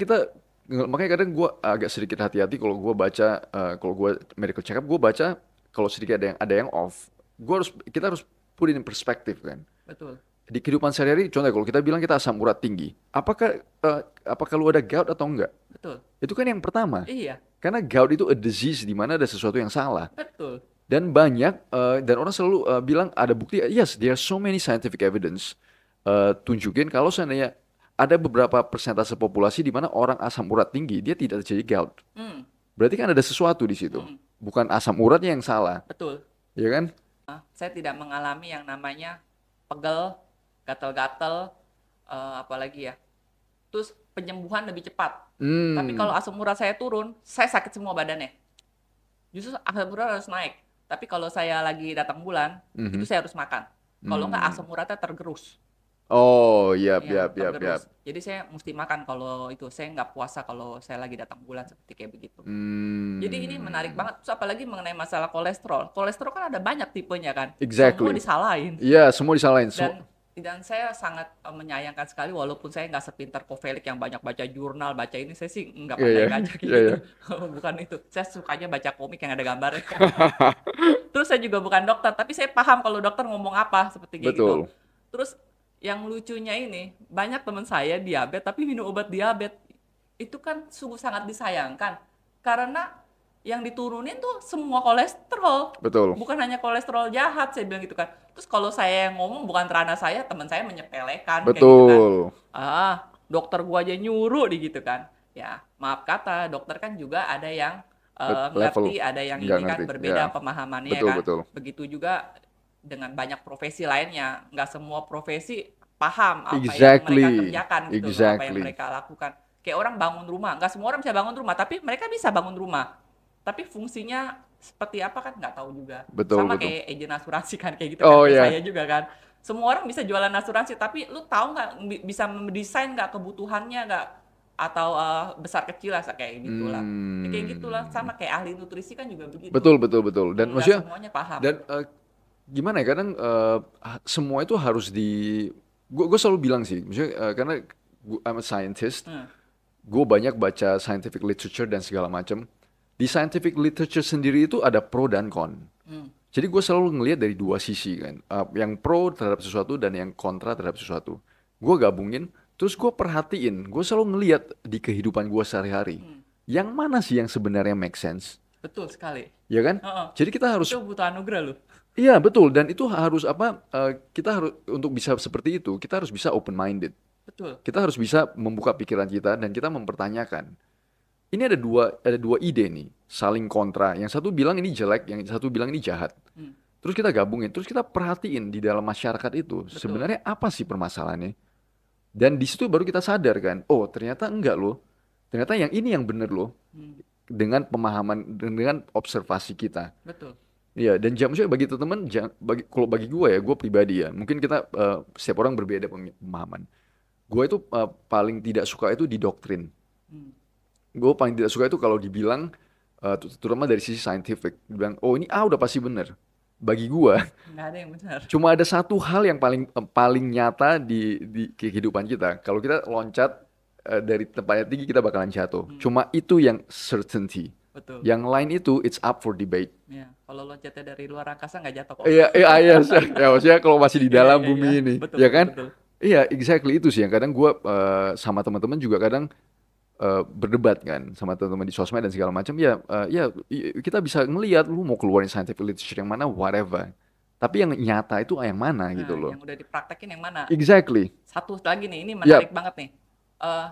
makanya kadang gue agak sedikit hati-hati kalau gue baca, kalau gue medical check up, gue baca kalau sedikit ada yang off. Kita harus put it in perspective kan. Betul. Di kehidupan sehari-hari, contohnya kalau kita bilang kita asam urat tinggi, apakah lu ada gout atau enggak? Betul. Itu kan yang pertama. Iya. Karena gout itu a disease di mana ada sesuatu yang salah. Betul. Dan dan orang selalu bilang ada bukti, yes, there are so many scientific evidence tunjukin kalau seandainya ada beberapa persentase populasi di mana orang asam urat tinggi, dia tidak terjadi gout. Hmm. Berarti kan ada sesuatu di situ. Bukan asam uratnya yang salah, Betul. ya kan? Saya tidak mengalami yang namanya pegel, gatal-gatal, apalagi ya. Terus penyembuhan lebih cepat. Tapi kalau asam urat saya turun, saya sakit semua badannya. Justru asam urat harus naik. Tapi kalau saya lagi datang bulan, itu saya harus makan. Kalau nggak asam uratnya tergerus. Oh, yap, Ya, yap, yap, yap. tergerus. Jadi saya mesti makan kalau itu. Saya nggak puasa kalau saya lagi datang bulan seperti kayak begitu. Jadi ini menarik banget. Terus apalagi mengenai masalah kolesterol. Kolesterol kan ada banyak tipenya kan. Exactly. Semua disalahin. Iya, semua disalahin. Dan saya sangat menyayangkan sekali walaupun saya nggak sepintar Kovelik yang banyak baca jurnal, baca ini, saya sih nggak Iya, pandai iya. baca kayak Iya, gitu. Bukan itu. Saya sukanya baca komik yang ada gambarnya. Terus saya juga bukan dokter, tapi saya paham kalau dokter ngomong apa seperti kayak gitu. Betul. Terus yang lucunya ini, banyak teman saya diabetes tapi minum obat diabetes. Itu kan sungguh sangat disayangkan. Karena yang diturunin tuh semua kolesterol. Betul. Bukan hanya kolesterol jahat, saya bilang gitu kan. Terus kalau saya yang ngomong bukan ranah saya, teman saya menyepelekan kayak gitu kan. Betul. Dokter gua aja nyuruh di gitu kan. Ya, maaf kata, dokter kan juga ada yang Level ngerti, ada yang nggak ini kan ngerti. berbeda Ya. pemahamannya Betul, kan. betul. Begitu juga dengan banyak profesi lainnya. Nggak semua profesi paham apa yang Exactly. mereka kerjakan gitu, loh, apa yang Exactly. mereka lakukan. Kayak orang bangun rumah, nggak semua orang bisa bangun rumah, tapi mereka bisa bangun rumah. Tapi fungsinya seperti apa kan nggak tahu juga. Betul, Sama betul. kayak agen asuransi kan kayak gitu Oh, kan kayak iya. saya juga kan. Semua orang bisa jualan asuransi, tapi lu tahu nggak bisa mendesain nggak kebutuhannya nggak atau besar kecil lah kayak gitulah. Ya, kayak gitulah sama kayak ahli nutrisi kan juga begitu. Betul, betul, betul. Dan Nggak maksudnya semuanya paham. dan gimana ya, kadang semua itu harus gue selalu bilang sih, maksudnya karena I'm a scientist, gue banyak baca scientific literature dan segala macam. Di scientific literature sendiri itu ada pro dan con. Jadi gue selalu ngelihat dari dua sisi kan, yang pro terhadap sesuatu dan yang kontra terhadap sesuatu. Gue gabungin, terus gue perhatiin, gue selalu ngelihat di kehidupan gue sehari-hari, yang mana sih yang sebenarnya make sense, Betul sekali. ya kan? Heeh. Jadi kita harus, Itu butuh anugerah loh. iya betul, dan itu harus apa? Kita harus untuk bisa seperti itu, kita harus bisa open minded, Betul. kita harus bisa membuka pikiran kita dan kita mempertanyakan. Ini ada dua ide nih, saling kontra. Yang satu bilang ini jelek, yang satu bilang ini jahat. Terus kita gabungin, terus kita perhatiin di dalam masyarakat itu Betul. sebenarnya apa sih permasalahannya. Dan di situ baru kita sadar kan, oh ternyata enggak loh. Ternyata yang ini yang bener loh. Dengan pemahaman, dengan observasi kita. Betul. Iya, dan maksudnya bagi teman-teman, kalau bagi gue ya, gue pribadi ya, mungkin kita setiap orang berbeda pemahaman. Gue itu paling tidak suka itu di doktrin. Gue paling tidak suka itu kalau dibilang, terutama dari sisi scientific, dibilang, oh ini A udah pasti bener. Bagi gue, Nggak ada yang benar. cuma ada satu hal yang paling nyata di kehidupan kita. Kalau kita loncat dari tempat yang tinggi, kita bakalan jatuh. Cuma itu yang certainty. Betul. Yang lain itu, it's up for debate. Ya, kalau loncatnya dari luar angkasa nggak jatuh kok. Iya, iya, ya maksudnya kalau masih di dalam Iya, bumi iya. ini, Betul, ya betul, kan? betul. Iya, exactly itu sih yang kadang gue sama teman-teman juga kadang berdebat kan sama teman-teman di sosmed dan segala macam. Ya, kita bisa ngelihat lu mau keluarin scientific literature yang mana, whatever. Tapi yang nyata itu yang mana Nah, gitu loh. yang udah dipraktekin yang mana? Exactly. Satu lagi nih, ini Yap. menarik banget nih. Eh,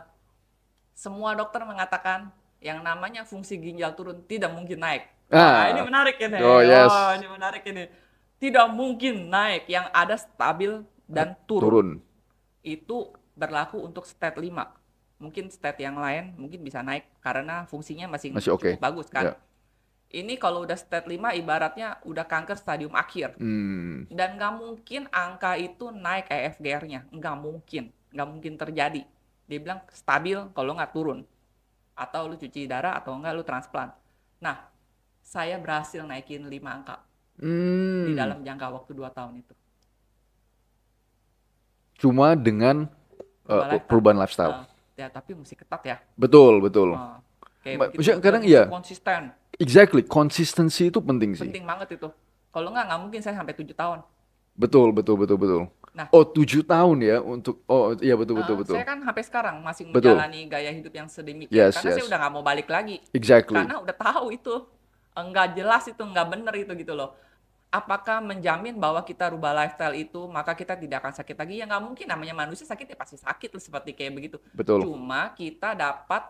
semua dokter mengatakan yang namanya fungsi ginjal turun tidak mungkin naik. Wah, ini menarik ini. Oh, yes. Oh, ini menarik ini. Tidak mungkin naik, yang ada stabil dan turun. Turun. Itu berlaku untuk state 5. Mungkin state yang lain mungkin bisa naik karena fungsinya masih Masih oke. cukup bagus kan. Ya. Ini kalau udah state 5 ibaratnya udah kanker stadium akhir. Dan nggak mungkin angka itu naik EFGR-nya. Nggak mungkin. Nggak mungkin terjadi. Dia bilang stabil kalau nggak turun. Atau lu cuci darah atau enggak lu transplant. Nah, saya berhasil naikin 5 angka di dalam jangka waktu 2 tahun itu. Cuma dengan perubahan lifestyle. Ya, tapi mesti ketat ya. Betul, betul. Kayak Maksudnya begitu, kadang mesti iya. konsisten. Exactly, konsistensi itu penting sih. Penting banget itu. Kalau nggak mungkin saya sampai 7 tahun. Betul, betul, betul, betul. Nah, Oh, 7 tahun ya untuk, oh iya betul, betul, betul. Saya kan sampai sekarang masih Betul. menjalani gaya hidup yang sedemikian. Yes, Karena saya yes. udah nggak mau balik lagi. Exactly. Karena udah tahu itu. Nggak jelas itu, nggak bener itu gitu loh. Apakah menjamin bahwa kita rubah lifestyle itu maka kita tidak akan sakit lagi? Ya nggak mungkin, namanya manusia sakit ya pasti sakit seperti kayak begitu. Betul. Cuma kita dapat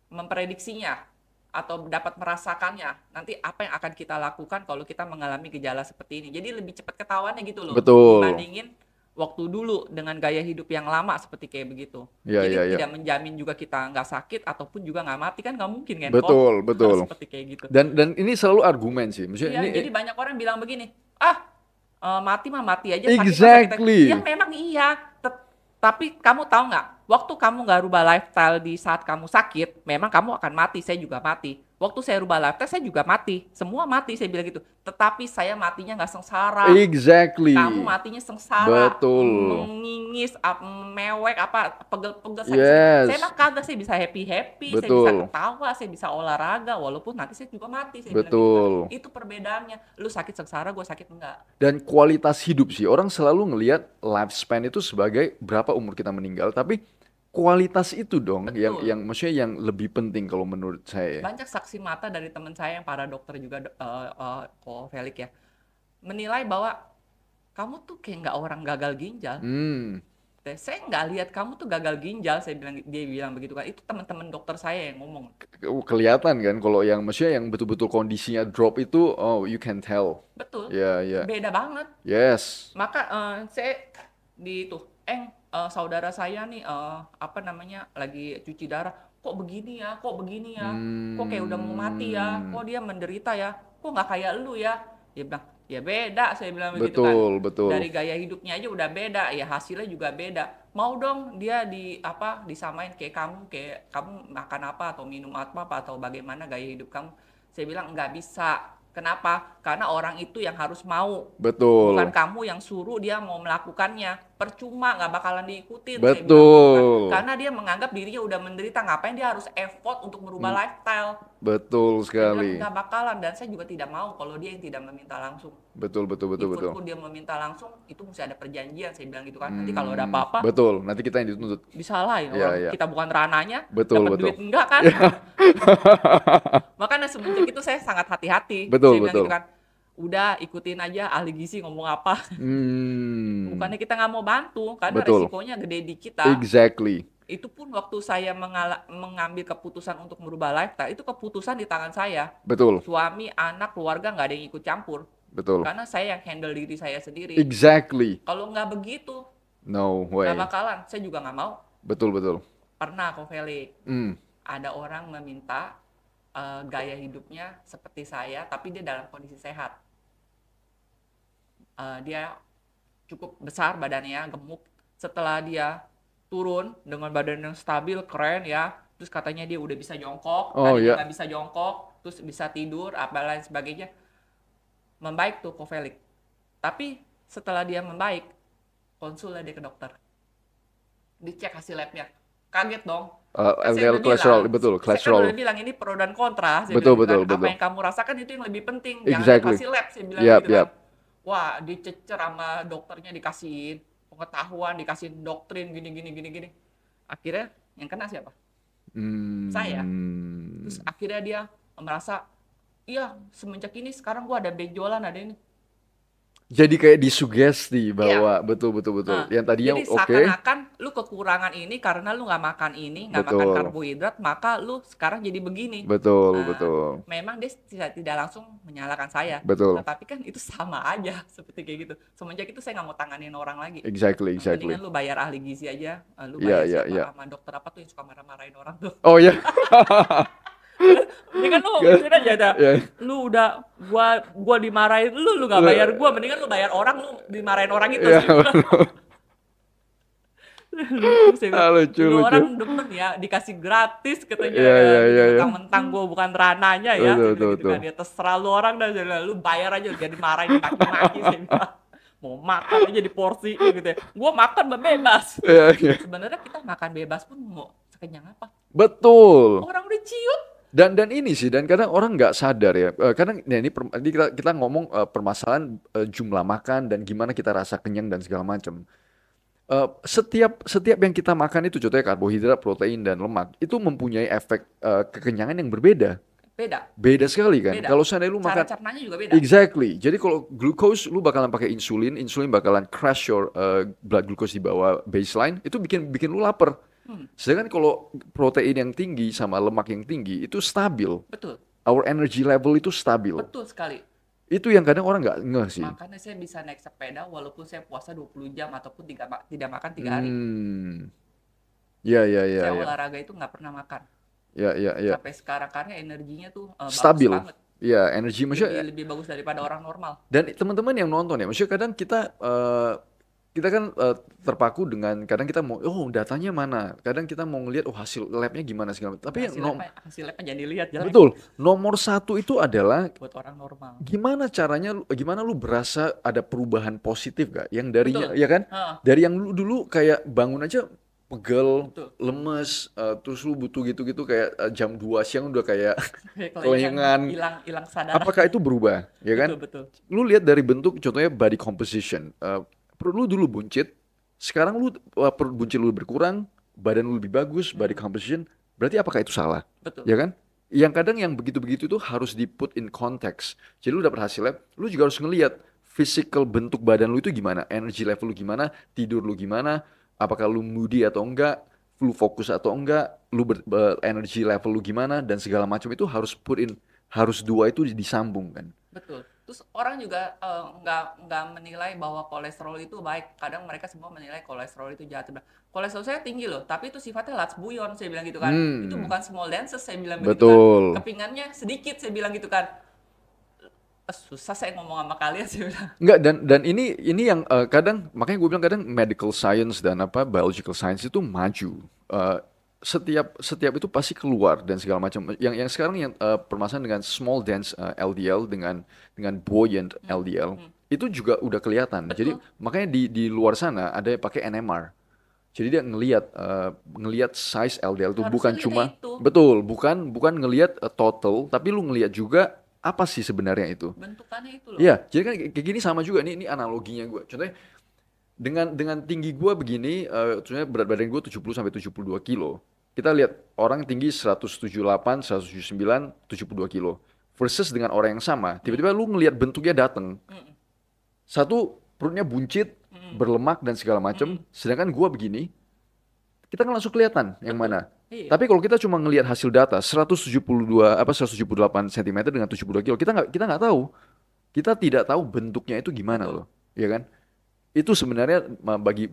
memprediksinya atau dapat merasakannya nanti apa yang akan kita lakukan kalau kita mengalami gejala seperti ini. Jadi lebih cepat ketahuannya gitu loh. Betul. Dibandingin waktu dulu dengan gaya hidup yang lama seperti kayak begitu. Ya, Jadi ya, ya. tidak menjamin juga kita nggak sakit ataupun juga nggak mati, kan nggak mungkin kan? Betul, betul. Seperti kayak gitu. Dan ini selalu argumen sih. Maksudnya Iya, ini jadi banyak orang bilang begini, mati mah mati aja, sakit mah sakit Exactly. aja. Ya memang iya, tapi kamu tahu nggak, waktu kamu nggak rubah lifestyle di saat kamu sakit, memang kamu akan mati, saya juga mati. Waktu saya rubah lifestyle, saya juga mati. Semua mati, saya bilang gitu. Tetapi saya matinya nggak sengsara. Exactly. Kamu matinya sengsara, Betul. mengingis, mewek, pegel-pegel. Yes. Saya mah kagak, saya bisa happy-happy, saya Betul. bisa ketawa, saya bisa olahraga, walaupun nanti saya juga mati. Saya bilang Betul. gitu. Itu perbedaannya. Lu sakit sengsara, gue sakit enggak. Dan kualitas hidup sih. Orang selalu ngelihat lifespan itu sebagai berapa umur kita meninggal, tapi kualitas itu dong Betul. yang maksudnya yang lebih penting kalau menurut saya. Banyak saksi mata dari teman saya yang para dokter juga, Ko Felix ya, menilai bahwa kamu tuh kayak nggak orang gagal ginjal. Saya nggak lihat kamu tuh gagal ginjal, dia bilang begitu kan. Itu teman-teman dokter saya yang ngomong. Kelihatan kan kalau yang maksudnya yang betul-betul kondisinya drop itu, oh you can tell. Betul. Ya, ya. Beda banget. Yes. Maka saya saudara saya nih lagi cuci darah, kok begini ya, kok kayak udah mau mati ya, kok dia menderita ya, kok nggak kayak lu ya. Dia bilang, ya beda, saya bilang begitu kan. Betul. Dari gaya hidupnya aja udah beda, ya hasilnya juga beda. Mau dong dia disamain kayak kamu makan apa atau minum apa atau bagaimana gaya hidup kamu. Saya bilang nggak bisa. Kenapa? Karena orang itu yang harus mau. Betul. Bukan kamu yang suruh dia mau melakukannya. Percuma, nggak bakalan diikutin. Betul. Saya bilang gitu kan. Karena dia menganggap dirinya udah menderita. Ngapain dia harus effort untuk merubah lifestyle? Betul Saya bilang sekali. nggak bakalan, dan saya juga tidak mau kalau dia yang tidak meminta langsung. Betul, betul, betul, Even betul. pun dia meminta langsung, itu mesti ada perjanjian, saya bilang gitu kan. Nanti kalau ada apa-apa, Betul. Nanti kita yang dituntut. disalahin Iya, orang iya. kita bukan rananya, Betul, dapat betul. duit enggak kan? Iya. Makanya semenjak itu saya sangat hati-hati. Betul, Saya bilang gitu betul. kan, udah ikutin aja ahli gizi ngomong apa. Hmm, Bukannya kita nggak mau bantu, karena betul. resikonya gede di kita. Exactly. Itu pun waktu saya mengambil keputusan untuk merubah lifestyle, itu keputusan di tangan saya. Betul, Suami, anak, keluarga nggak ada yang ikut campur. betul. Karena saya yang handle diri saya sendiri. Exactly. Kalau nggak begitu, No nggak way. bakalan. Saya juga nggak mau. Betul, betul. Pernah kok Felix, Hmm, ada orang meminta gaya hidupnya seperti saya, tapi dia dalam kondisi sehat. Dia cukup besar badannya, gemuk. Setelah dia turun dengan badan yang stabil, keren ya. Terus katanya dia udah bisa jongkok, Oh tadinya ya. nggak bisa jongkok, terus bisa tidur, apa lain sebagainya. Membaik tuh Kovelik. Tapi setelah dia membaik, konsul dia ke dokter. Dicek hasil labnya. Kaget dong. Kan saya LDL udah kolesterol, bilang, betul, saya kan kolesterol. udah bilang ini pro dan kontra. Saya Betul, bilang gitu kan, betul, apa betul. yang kamu rasakan itu yang lebih penting. Jangan lihat Exactly. hasil lab, saya bilang Yap, gitu kan. yap. Wah, dicecer sama dokternya, dikasihin pengetahuan, dikasihin doktrin, gini, gini, gini, gini. Akhirnya yang kena siapa? Saya. Terus Hmm. akhirnya dia merasa, iya semenjak ini sekarang gua ada benjolan, ada ini. Jadi kayak disugesti Iya. bahwa betul, betul, betul. Nah, Yang tadinya jadi oke, seakan-akan lu kekurangan ini karena lu nggak makan ini, nggak makan betul, karbohidrat, maka lu sekarang jadi begini. betul, Nah, betul, memang dia tidak langsung menyalahkan saya, betul. tetapi kan itu sama aja seperti kayak gitu. Semenjak itu saya nggak mau tanganin orang lagi. Exactly, exactly. Mendingan lu bayar ahli gizi aja, lu Iya, bayar iya, siapa iya. sama dokter apa tuh yang suka marah-marahin orang tuh. Oh ya. Mendingan lu itu aja dah. Ya. Lu udah gua dimarahin lu nggak bayar gua, mendingan lu bayar orang, lu dimarahin orang itu. Ya, betul. Lucu saya bilang, Lucu, lu lucu. orang demen ya dikasih gratis katanya Iya, ya, iya, gitu. iya, iya. Mentang-mentang gue bukan rananya Betul, ya, saya betul, bilang gitu kan betul. ya, terserah lu orang dah, saya bilang, lu bayar aja jadi marahin maki-maki, saya bilang mau makan aja di porsi gitu ya, gue makan bebas. Iya, iya. Sebenarnya kita makan bebas pun mau sekenyang apa, Betul. orang udah cium. Dan ini sih, dan kadang orang nggak sadar ya. Kadang ini kita ngomong permasalahan jumlah makan dan gimana kita rasa kenyang dan segala macam. Setiap yang kita makan itu, contohnya karbohidrat, protein dan lemak, itu mempunyai efek kekenyangan yang berbeda. Beda, Beda sekali kan. beda, Kalau seandainya lu cara makan cernanya juga beda. exactly. Jadi kalau glucose lu bakalan pakai insulin, insulin bakalan crash your blood glucose di bawah baseline, itu bikin lu lapar. Sedangkan kalau protein yang tinggi sama lemak yang tinggi itu stabil. Betul, Our energy level itu stabil. betul sekali. Itu yang kadang orang nggak ngeh sih. Makanya saya bisa naik sepeda walaupun saya puasa 20 jam ataupun tidak makan 3 hari. Ya, ya, ya, Saya ya. olahraga itu nggak pernah makan Ya, ya, ya. sampai sekarang karena energinya tuh bagus Stabil. banget, Ya, energi maksudnya. lebih bagus daripada orang normal. Dan teman-teman yang nonton ya, maksudnya kadang kita kan terpaku dengan kadang kita mau, oh datanya mana? Kadang kita mau ngelihat, oh hasil labnya gimana segala macam. Tapi yang Hasil labnya jangan dilihat, jelek betul, nomor satu itu adalah buat orang normal. gimana caranya, gimana lu berasa ada perubahan positif gak? Yang darinya, Betul. ya kan? Heeh. Dari yang lu dulu kayak bangun aja pegel, Betul. lemes, terus lu butuh gitu-gitu kayak jam 2 siang udah kayak Kayak kelengan. hilang sadar. Apakah itu berubah, ya kan? Betul. Lu lihat dari bentuk, contohnya body composition. Perut lu dulu buncit, sekarang lu perut buncit lu berkurang, badan lu lebih bagus, body composition. Berarti apakah itu salah? Betul. Ya kan? Yang kadang yang begitu-begitu itu harus di put in context. Jadi lu dapat hasil lab, lu juga harus ngelihat physical bentuk badan lu itu gimana, energy level lu gimana, tidur lu gimana, apakah lu moody atau enggak, lu fokus atau enggak, lu energy level lu gimana, dan segala macam itu harus dua itu disambung kan. Betul. Terus orang juga nggak menilai bahwa kolesterol itu baik. Kadang mereka semua menilai kolesterol itu jahat. Kolesterol saya tinggi loh, tapi itu sifatnya large bouillon, saya bilang gitu kan. Itu bukan small denses, saya bilang begitu kan. Betul. Kepingannya sedikit, saya bilang gitu kan. Susah saya ngomong sama kalian, saya bilang. Enggak, dan ini yang kadang, makanya gue bilang kadang medical science dan biological science itu maju. Setiap itu pasti keluar dan segala macam. Yang sekarang yang permasalahan dengan small dense LDL dengan buoyant LDL itu juga udah kelihatan. Betul. Jadi makanya di luar sana ada yang pakai NMR. Jadi dia ngelihat size LDL itu Harusnya bukan lihatnya cuma itu betul, bukan ngelihat total, tapi lu ngelihat juga apa sih sebenarnya itu. bentukannya itu loh. Iya, jadi kan kayak gini sama juga nih, ini analoginya gue. Contohnya dengan tinggi gue begini, contohnya berat badan gue 70 sampai 72 kilo. Kita lihat orang tinggi 178, 179, 72 kilo. Versus dengan orang yang sama, Mm, tiba-tiba lu ngelihat bentuknya dateng. mm, Satu, perutnya buncit, mm, berlemak dan segala macem. mm. Sedangkan gue begini, kita kan langsung kelihatan yang Betul. mana. Iya, Tapi kalau kita cuma ngelihat hasil data 172 apa 178 cm dengan 72 kilo, kita nggak tahu. Kita tidak tahu bentuknya itu gimana betul. loh, ya kan? Itu sebenarnya bagi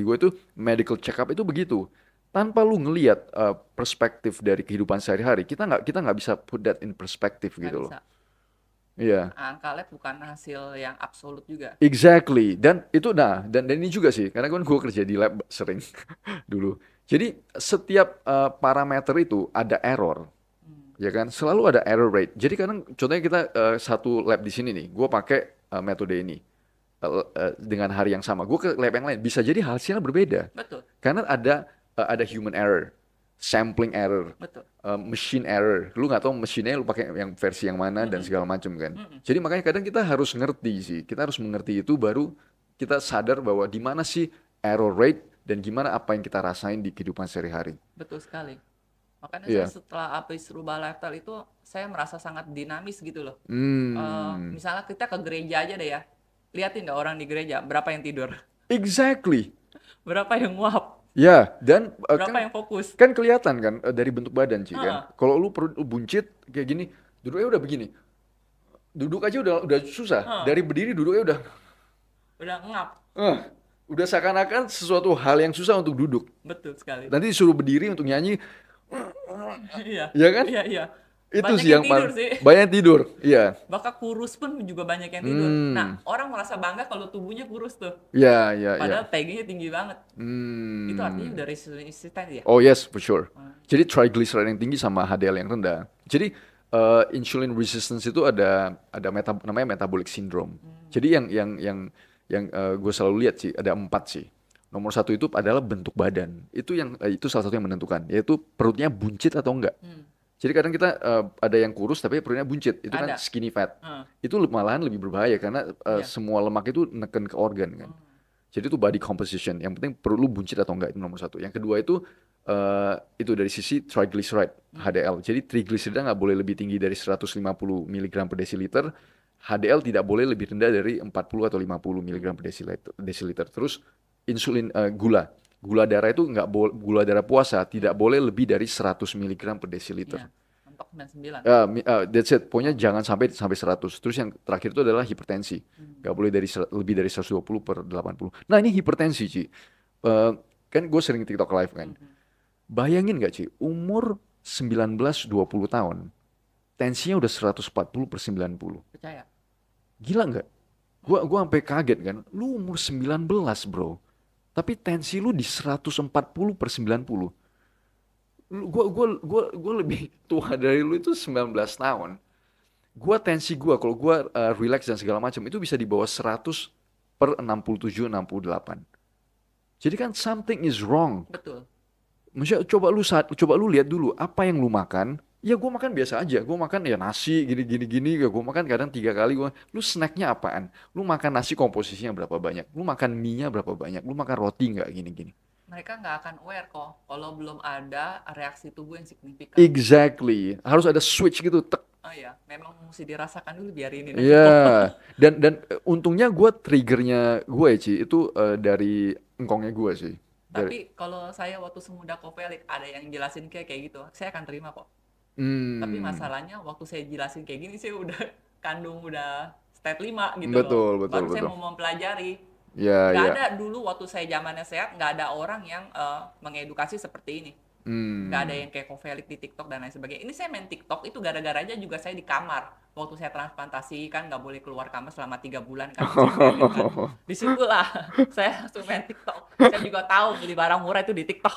gue itu medical check up itu begitu. Tanpa lu ngelihat perspektif dari kehidupan sehari-hari, kita nggak bisa put that in perspective Nggak gitu loh. bisa. Iya. Angka lab bukan hasil yang absolut juga. Exactly. Dan itu dan ini juga sih karena kan gue kerja di lab sering dulu. Jadi setiap parameter itu ada error, Hmm. ya kan? Selalu ada error rate. Jadi kadang contohnya kita satu lab di sini nih, gue pakai metode ini dengan hari yang sama. Gue ke lab yang lain bisa jadi hasilnya berbeda Betul, karena ada human error, sampling error, betul. machine error. Lu nggak tahu mesinnya lu pakai yang versi yang mana dan Mm-mm, segala macam kan. mm-mm. Jadi makanya kadang kita harus ngerti sih. Kita harus mengerti itu baru kita sadar bahwa di mana sih error rate dan gimana apa yang kita rasain di kehidupan sehari-hari. Betul sekali. Makanya saya Iya. setelah habis rubah lifestyle itu, saya merasa sangat dinamis gitu loh. Hmm. Misalnya kita ke gereja aja deh ya. Liatin deh orang di gereja, berapa yang tidur, Exactly. berapa yang nguap, Ya, dan berapa kan yang fokus. kan kelihatan kan dari bentuk badan sih kan. Heeh, Kalau lu perut lu buncit kayak gini, duduknya udah begini. Duduk aja udah susah. heeh, Dari berdiri duduknya udah ngap. eh, udah seakan-akan sesuatu hal yang susah untuk duduk. Betul sekali. Nanti disuruh berdiri untuk nyanyi, Iya, ya kan? iya, iya. Itu Banyak sih yang yang tidur sih. banyak tidur. Iya. Bahkan kurus pun juga banyak yang tidur. Nah, Hmm. orang merasa bangga kalau tubuhnya kurus tuh. Ya, ya, ya. Padahal TG-nya tinggi banget. Itu artinya Hmm. udah resisten ya. Oh yes, for sure. Hmm. Jadi triglyceride yang tinggi sama HDL yang rendah. Jadi insulin resistance itu ada namanya metabolic syndrome. Jadi yang gue selalu lihat sih ada 4 sih. Nomor satu itu adalah bentuk badan. Itu salah satu yang menentukan, yaitu perutnya buncit atau enggak. Hmm. Jadi kadang kita ada yang kurus tapi perutnya buncit, itu kan Ada. skinny fat. Heeh. Itu malahan lebih berbahaya karena Iya. semua lemak itu neken ke organ kan. Jadi itu body composition. Yang penting perut lu buncit atau enggak itu nomor satu. Yang kedua itu dari sisi triglyceride HDL. Jadi triglyceride nggak boleh lebih tinggi dari 150 mg per desiliter. HDL tidak boleh lebih rendah dari 40 atau 50 mg per desiliter. Terus insulin gula darah itu nggak boleh, gula darah puasa tidak boleh lebih dari 100 mg per desiliter. Iya. Mentok 99. That's it. Pokoknya jangan sampai 100. Terus yang terakhir itu adalah hipertensi. Gak boleh lebih dari 120 per 80. Nah ini hipertensi, Ci. Kan gue sering TikTok live kan. Bayangin gak, Ci? Umur 19-20 tahun. Tensinya udah 140 per 90. Percaya. Gila nggak? Gua sampai kaget kan. Lu umur 19, bro. Tapi tensi lu di 140 per 90. Gua lebih tua dari lu itu 19 tahun. Tensi kalau gua relax dan segala macam itu bisa di bawah 100 per 67 68. Jadi kan something is wrong. Betul. Maksudnya coba lu lihat dulu apa yang lu makan. Ya gua makan biasa aja. Gua makan ya nasi gini. Ya gua makan kadang 3 kali. Lu snacknya apaan? Lu makan nasi komposisinya berapa banyak? Lu makan mie-nya berapa banyak? Lu makan roti nggak gini-gini? Mereka nggak akan aware kok kalau belum ada reaksi tubuh yang signifikan. Exactly. Harus ada switch gitu. Tek. Oh iya, memang mesti dirasakan dulu biar ini. Iya. Dan untungnya triggernya gue ya, Ci, itu dari engkongnya gue sih. Tapi kalau saya waktu semuda Kovelik ada yang jelasin kayak gitu, saya akan terima kok. Tapi Hmm, masalahnya waktu saya jelasin kayak gini saya udah kandung udah state 5 gitu betul, loh. betul, Baru saya betul. mau mempelajari. Ya, Nggak ya. ada dulu waktu saya zamannya sehat, nggak ada orang yang mengedukasi seperti ini. Nggak ada Hmm. yang kayak Kovelik di TikTok dan lain sebagainya. Ini saya main TikTok itu gara-garanya juga saya di kamar. Waktu saya transplantasi kan nggak boleh keluar kamar selama 3 bulan kan masih valid kan. Disitulah saya langsung main TikTok. Saya juga tahu beli barang murah itu di TikTok.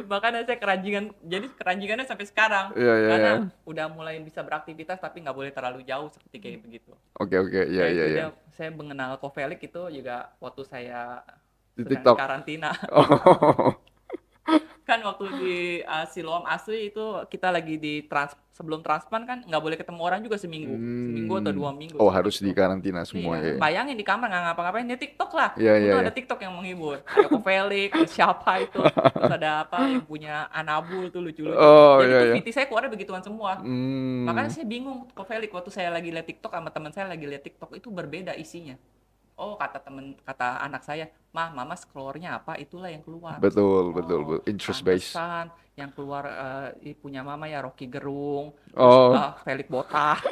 Makanya saya keranjingan, jadi keranjingannya sampai sekarang. Iya, iya, Karena iya. udah mulai bisa beraktivitas tapi nggak boleh terlalu jauh seperti kayak begitu. Oke, oke. Iya, Ya iya, itu iya. dia saya mengenal Kofelik itu juga waktu saya Di sedang di TikTok. karantina. Oh. Kan waktu di Siloam Asri itu kita lagi sebelum transplant kan nggak boleh ketemu orang juga seminggu atau 2 minggu Oh, harus seperti di itu. karantina semua Iya, ya. bayangin di kamar nggak ngapa-ngapain, ya TikTok lah. Iya, iya, Untung iya. ada TikTok yang menghibur. Ada Kofelik, ada siapa itu, terus ada apa yang punya Anabul tuh lucu-lucu. Oh, Jadi iya, tuh iya. VT saya keluarnya begituan semua. Makanya Hmm, saya bingung Kofelik waktu saya lagi lihat TikTok sama teman saya lagi lihat TikTok itu berbeda isinya. Oh, kata anak saya, mah mama scrollnya apa itulah yang keluar. betul, betul, Oh, betul. Interest base. pantesan yang keluar punya mama ya Rocky Gerung, terus Oh, Felix Botak,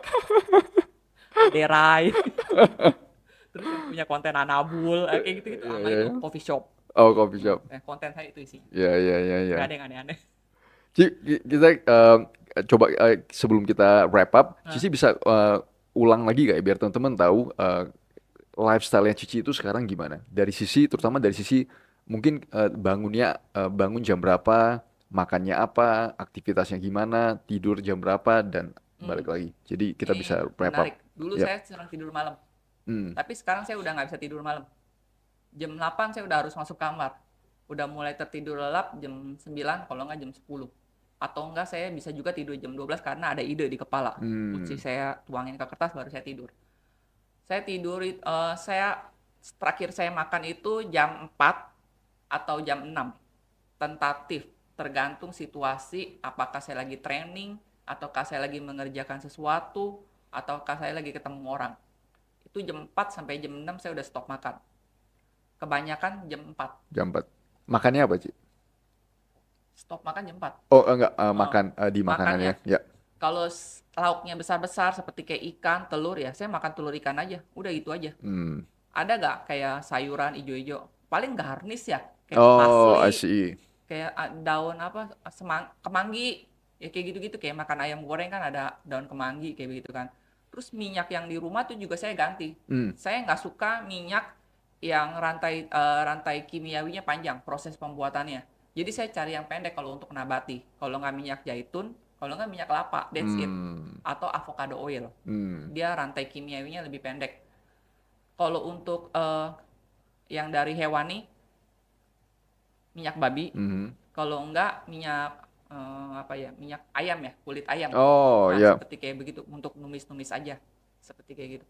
Aderai, terus yang punya konten Anabul, kayak gitu-gitu iya, sama iya, itu iya. coffee shop. Oh, coffee shop. Konten saya itu isinya. Iya, iya, iya, iya. Nggak ada yang aneh-aneh. Kita coba sebelum kita wrap up, Nah, Cici bisa ulang lagi gak ya biar teman-teman tahu lifestyle-nya Cici itu sekarang gimana? Dari sisi, terutama dari sisi mungkin bangun jam berapa, makannya apa, aktivitasnya gimana, tidur jam berapa, dan hmm, balik lagi. Jadi kita ini bisa wrap up. menarik. Dulu Yap. saya sering tidur malam, Hmm. tapi sekarang saya udah nggak bisa tidur malam. Jam 8 saya udah harus masuk kamar. Udah mulai tertidur lelap jam 9 kalau nggak jam 10. Atau enggak saya bisa juga tidur jam 12 karena ada ide di kepala. Mesti Hmm. saya tuangin ke kertas baru saya tidur. Saya tidur terakhir saya makan itu jam 4 atau jam 6. Tentatif, tergantung situasi apakah saya lagi training ataukah saya lagi mengerjakan sesuatu ataukah saya lagi ketemu orang. Itu jam 4 sampai jam 6 saya udah stop makan. Kebanyakan jam 4. Jam 4. Makannya apa, Ci? Stop makan jam 4. Oh, enggak, Oh, makan di makanannya. makannya Ya. kalau lauknya besar-besar seperti kayak ikan, telur ya, saya makan telur ikan aja. Udah itu aja. Hmm. Ada nggak kayak sayuran ijo-ijo? Paling garnish ya, kayak Oh, I parsley, see. kayak daun apa, kemanggi. Ya kayak gitu-gitu kayak makan ayam goreng kan ada daun kemanggi kayak begitu kan. Terus minyak yang di rumah tuh juga saya ganti. Hmm. Saya nggak suka minyak yang rantai kimiawinya panjang proses pembuatannya. Jadi saya cari yang pendek kalau untuk nabati. Kalau nggak minyak zaitun, kalau nggak minyak kelapa, that's it. Hmm. Atau avocado oil. Hmm. Dia rantai kimiawinya lebih pendek. Kalau untuk yang dari hewani, minyak babi. Mhm. Kalau enggak minyak apa ya? Minyak ayam ya, kulit ayam. Oh, Nah, ya. seperti kayak begitu untuk numis-numis aja. Seperti kayak gitu.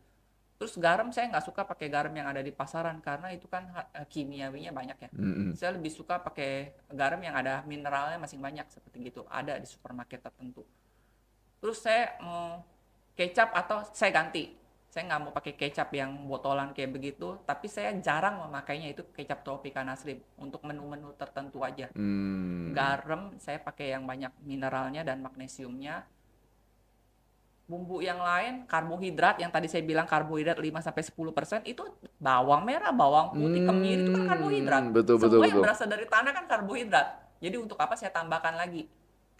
Terus garam saya nggak suka pakai garam yang ada di pasaran karena itu kan kimiawinya banyak ya. Mhm. Saya lebih suka pakai garam yang ada mineralnya masing banyak seperti gitu. Ada di supermarket tertentu. Terus saya kecap atau saya ganti. Saya nggak mau pakai kecap yang botolan kayak begitu, tapi saya jarang memakainya itu kecap Tropicana Shrimp untuk menu-menu tertentu aja. Hmm. Garam saya pakai yang banyak mineralnya dan magnesiumnya. Bumbu yang lain, karbohidrat yang tadi saya bilang karbohidrat 5-10% itu bawang merah, bawang putih, kemiri itu kan karbohidrat. Betul, betul, Semua yang betul. berasal dari tanah kan karbohidrat. Jadi untuk apa saya tambahkan lagi?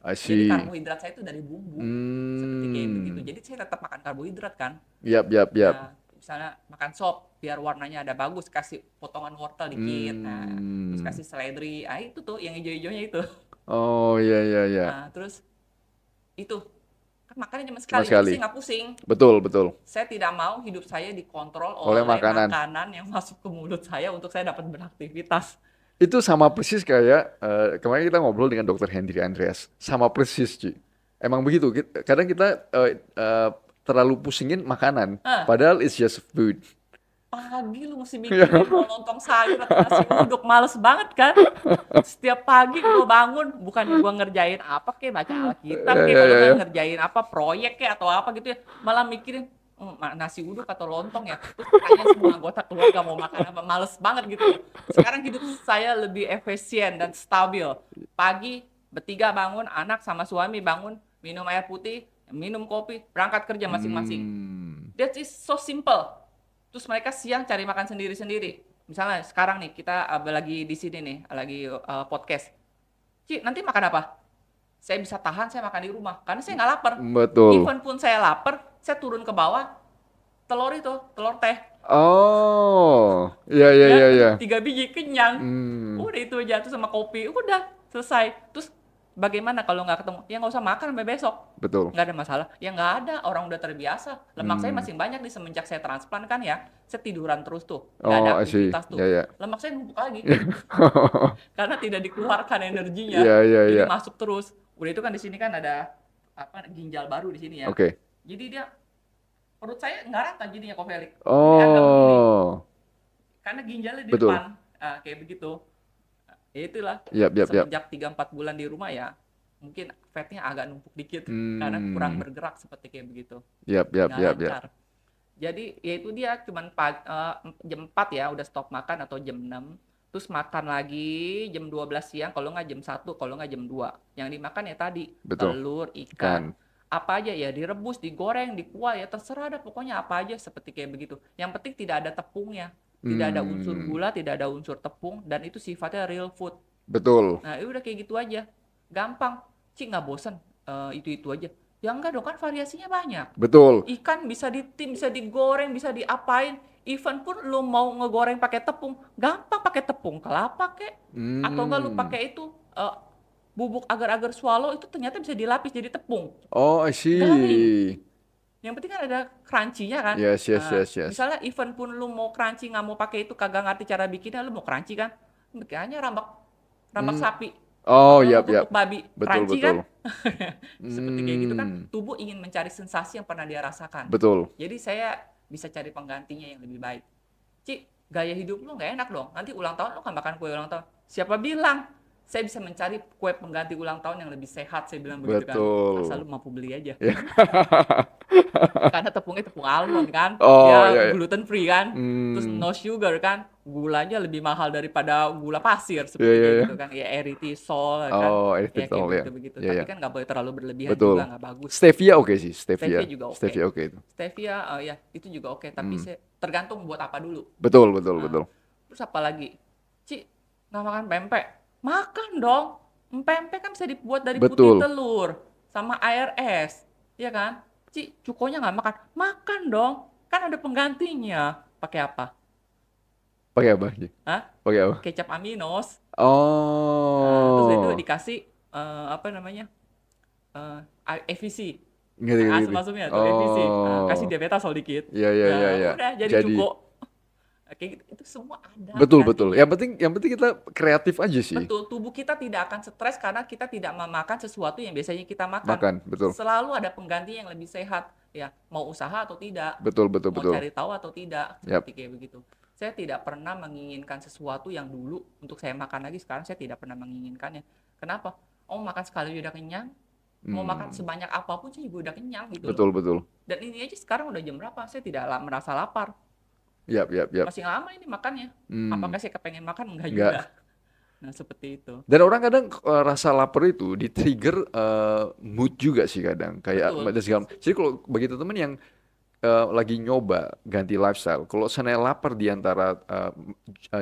I Jadi see. karbohidrat saya itu dari bumbu. Seperti kayak begitu. Hmm. Jadi saya tetap makan karbohidrat kan. Yap, yap, yap. Nah, misalnya makan sop biar warnanya ada bagus, kasih potongan wortel dikit. Nah, terus Hmm. kasih seledri. Ah, itu tuh yang hijau-hijaunya itu. Oh, ya, ya, ya. Nah, terus itu kan makannya cuma Cuma sekali, jadi sekali. saya nggak pusing. Betul, betul. Saya tidak mau hidup saya dikontrol Oleh oleh makanan. makanan yang masuk ke mulut saya untuk saya dapat beraktivitas. Itu sama persis kayak kemarin kita ngobrol dengan Dokter Hendry Andreas. Sama persis, Ci. Emang begitu. Kadang kita terlalu pusingin makanan. Nah, Padahal it's just food. pagi lu mesti mikirin mau lontong sayur atau nasi uduk, males banget kan? Setiap pagi gue bangun, bukan gue ngerjain apa kayak baca Alkitab Ya, kayak ya, kalau ya, nggak ya. ngerjain apa proyek kayak atau apa gitu ya, malah mikirin nasi uduk atau lontong ya. Terus tanya semua anggota keluarga mau makan apa, males banget gitu ya. Sekarang hidup saya lebih efisien dan stabil. Pagi bertiga bangun, anak sama suami bangun, minum air putih, minum kopi, berangkat kerja masing-masing. Hmm. That is so simple. Terus mereka siang cari makan sendiri-sendiri. Misalnya sekarang nih kita lagi di sini nih, lagi podcast. Ci, nanti makan apa? Saya bisa tahan, saya makan di rumah. Karena saya nggak lapar. Betul. Even pun saya lapar, saya turun ke bawah, telur teh. Oh, ya, ya, Ya, ya, ya. 3 biji kenyang. Hmm. Udah itu aja, tuh sama kopi, udah selesai. Terus bagaimana kalau nggak ketemu? Ya nggak usah makan sampai besok. Betul. Nggak ada masalah. Ya nggak ada, orang udah terbiasa. Lemak saya Hmm. masih banyak nih semenjak saya transplant kan ya. Saya tiduran terus tuh, nggak ada Oh, I see. aktivitas tuh. Ya, ya. Lemak saya numpuk lagi karena tidak dikeluarkan energinya. Ya, ya, Jadi ya. masuk terus. Udah itu kan di sini kan ada apa ginjal baru di sini ya. Oke. Jadi dia perut saya nggak rata jadinya kok Felix. Jadi agak begini Oh, karena ginjalnya di betul. depan. Ah, kayak begitu. Ya itulah Yap, yap, yap. semenjak 3-4 bulan di rumah ya mungkin fatnya agak numpuk dikit karena kurang Hmm. bergerak seperti kayak begitu, Yap, yap, nggak yap, yap. lancar. Jadi ya itu dia cuman jam 4 ya udah stop makan atau jam 6 terus makan lagi jam 12 siang kalau nggak jam 1 kalau nggak jam 2 yang dimakan ya tadi Betul. telur ikan Kan. apa aja ya direbus digoreng dikuah ya terserah ada pokoknya apa aja seperti kayak begitu yang penting tidak ada tepungnya, tidak ada unsur Hmm. gula tidak ada unsur tepung dan itu sifatnya real food. Betul. Nah, ya udah kayak gitu aja. Gampang. Cik nggak bosen itu-itu aja. Ya enggak dong, kan variasinya banyak. Betul. Ikan bisa ditim, bisa digoreng, bisa diapain. Even pun lu mau ngegoreng pakai tepung, gampang pakai tepung kelapa kek. Atau enggak lu Hmm. pakai itu bubuk agar-agar swallow itu ternyata bisa dilapis jadi tepung. Oh, I Garing. see. Yang penting kan ada crunchy-nya kan. Yes, yes, Nah, yes, yes. misalnya even pun lu mau crunchy nggak mau pakai itu kagak ngerti cara bikinnya, lu mau crunchy kan? Kayaknya rambak Hmm. sapi Oh, atau yap, yap. untuk babi Betul, crunchy betul. kan. Seperti kayak gitu kan Hmm. tubuh ingin mencari sensasi yang pernah dia rasakan, Betul. jadi saya bisa cari penggantinya yang lebih baik. Cik, gaya hidup lu nggak enak dong, nanti ulang tahun lu kan makan kue ulang tahun. Siapa bilang saya bisa mencari kue pengganti ulang tahun yang lebih sehat, saya bilang begitu kan, asal Betul. lu mampu beli aja. Ya. Karena tepungnya tepung almond kan, Oh, dia ya, ya. gluten free kan, terus Hmm. no sugar kan, gulanya lebih mahal daripada gula pasir Ya, seperti ya, kayak ya. gitu kan, ya erythritol kan, Oh, ya kayak erythritol ya. begitu-begitu. Ya, Tapi ya. kan nggak boleh terlalu berlebihan Betul. juga, nggak bagus. Stevia oke sih, Stevia stevia. juga oke. Stevia oke itu. Stevia, ya itu juga oke. Tapi Hmm. tergantung buat apa dulu. Betul, betul, Nah, betul. terus apa lagi? Ci, nggak makan pempek? Makan dong. Pempek kan bisa dibuat dari putih Betul. telur sama air es, ya kan? Ci, cukonya nggak makan? Makan dong. Kan ada penggantinya. Pakai apa? Pakai apa, Ji? Hah? Pakai apa? Kecap aminos. Nah, terus itu Oh. dikasih apa namanya? EVC. Ngerti, Yang ngerti, ngerti. asam-asumnya tuh EVC. Nah, kasih Oh. diabetes dikit. Ya, ya, ya, Nah, ya. udah jadi Jadi, cuko. Kayak gitu. Itu semua ada betul, betul. gantinya. Yang penting kita kreatif aja sih. Betul, tubuh kita tidak akan stres karena kita tidak memakan sesuatu yang biasanya kita makan. Makan, betul. Selalu ada pengganti yang lebih sehat, ya mau usaha atau tidak, Betul, betul, mau betul. cari tahu atau tidak, Yap. seperti kayak begitu. Saya tidak pernah menginginkan sesuatu yang dulu untuk saya makan lagi, sekarang saya tidak pernah menginginkannya. Kenapa? Oh, makan sekali udah kenyang, mau makan sebanyak apapun saya juga udah kenyang gitu loh. Betul, betul. Dan ini aja sekarang udah jam berapa? Saya tidak merasa lapar. Yap, yap, yap. Masih lama ini makannya. Apakah saya kepengen makan? Enggak Enggak. juga. Nah, seperti itu. Dan orang kadang rasa lapar itu di-trigger mood juga sih kadang. Kayak Betul. dan segala. Jadi kalau bagi teman-teman yang lagi nyoba ganti lifestyle, kalau sana lapar di antara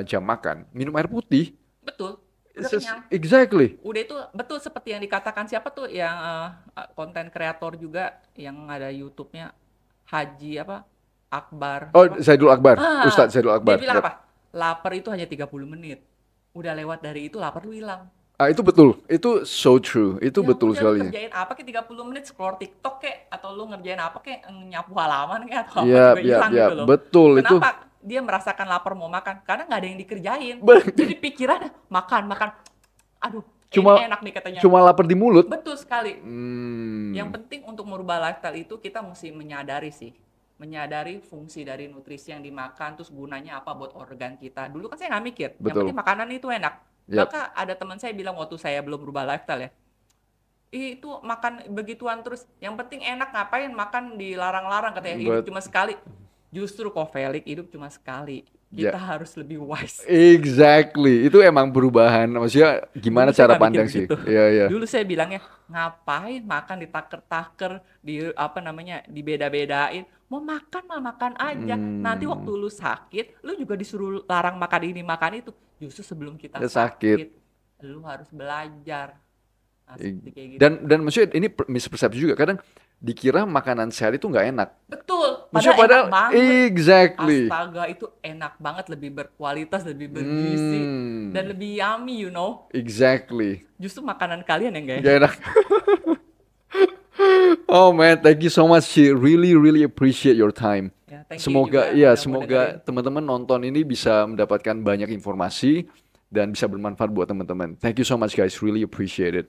jam makan, minum air putih. Betul. Udah kenyang. Exactly. Udah itu betul seperti yang dikatakan siapa tuh yang konten kreator juga yang ada YouTube-nya Haji apa? Akbar. Oh, Apa? Zaidul Akbar. Ah, Ustadz Zaidul Akbar. Dia bilang Yap. apa? Lapar itu hanya 30 menit. Udah lewat dari itu lapar lu hilang. Itu betul. Itu so true. Itu Ya betul udah lu sekali. kerjain apa ke 30 menit scroll TikTok kek atau lu ngerjain apa kek nyapu halaman kek atau apa Yap, juga yap, hilang yap. gitu loh. Betul itu. Kenapa dia merasakan lapar mau makan? Karena nggak ada yang dikerjain. Betul. Jadi pikirannya makan, makan. Aduh, Cuma ini enak nih katanya. cuma lapar di mulut. Betul sekali. Hmm. Yang penting untuk merubah lifestyle itu kita mesti menyadari sih. Menyadari fungsi dari nutrisi yang dimakan, terus gunanya apa buat organ kita. Dulu kan saya nggak mikir. Yang Betul. penting makanan itu enak. Yap. Maka ada teman saya bilang waktu saya belum berubah lifestyle ya. Itu makan begituan terus. Yang penting enak, ngapain makan dilarang-larang katanya hidup cuma sekali. Justru kok Felix hidup cuma sekali. Kita harus lebih wise. Exactly. Itu emang perubahan. Maksudnya gimana Dulu saya cara nggak mikir pandang sih? begitu. Iya, iya. Dulu saya bilangnya ngapain makan ditaker-taker, di apa namanya, dibeda-bedain. Mau makan mah makan aja. Nanti waktu lu sakit, lu juga disuruh larang makan ini makan itu. Justru sebelum kita Ya, sakit. lu harus belajar. Nah, seperti kayak gitu. Dan maksudnya ini mispersepsi juga. Kadang dikira makanan sehat itu nggak enak. Betul, Maksudnya padahal enak padahal banget. exactly. Astaga, itu enak banget, lebih berkualitas, lebih bergizi, dan Hmm, lebih yummy, you know. exactly. Justru makanan kalian yang gak Gak enak. enak. Oh man, thank you so much. She really really appreciate your time. Ya, thank you Semoga juga ya udah mau dengerin. semoga teman-teman nonton ini bisa mendapatkan banyak informasi dan bisa bermanfaat buat teman-teman. Thank you so much guys, really appreciate it.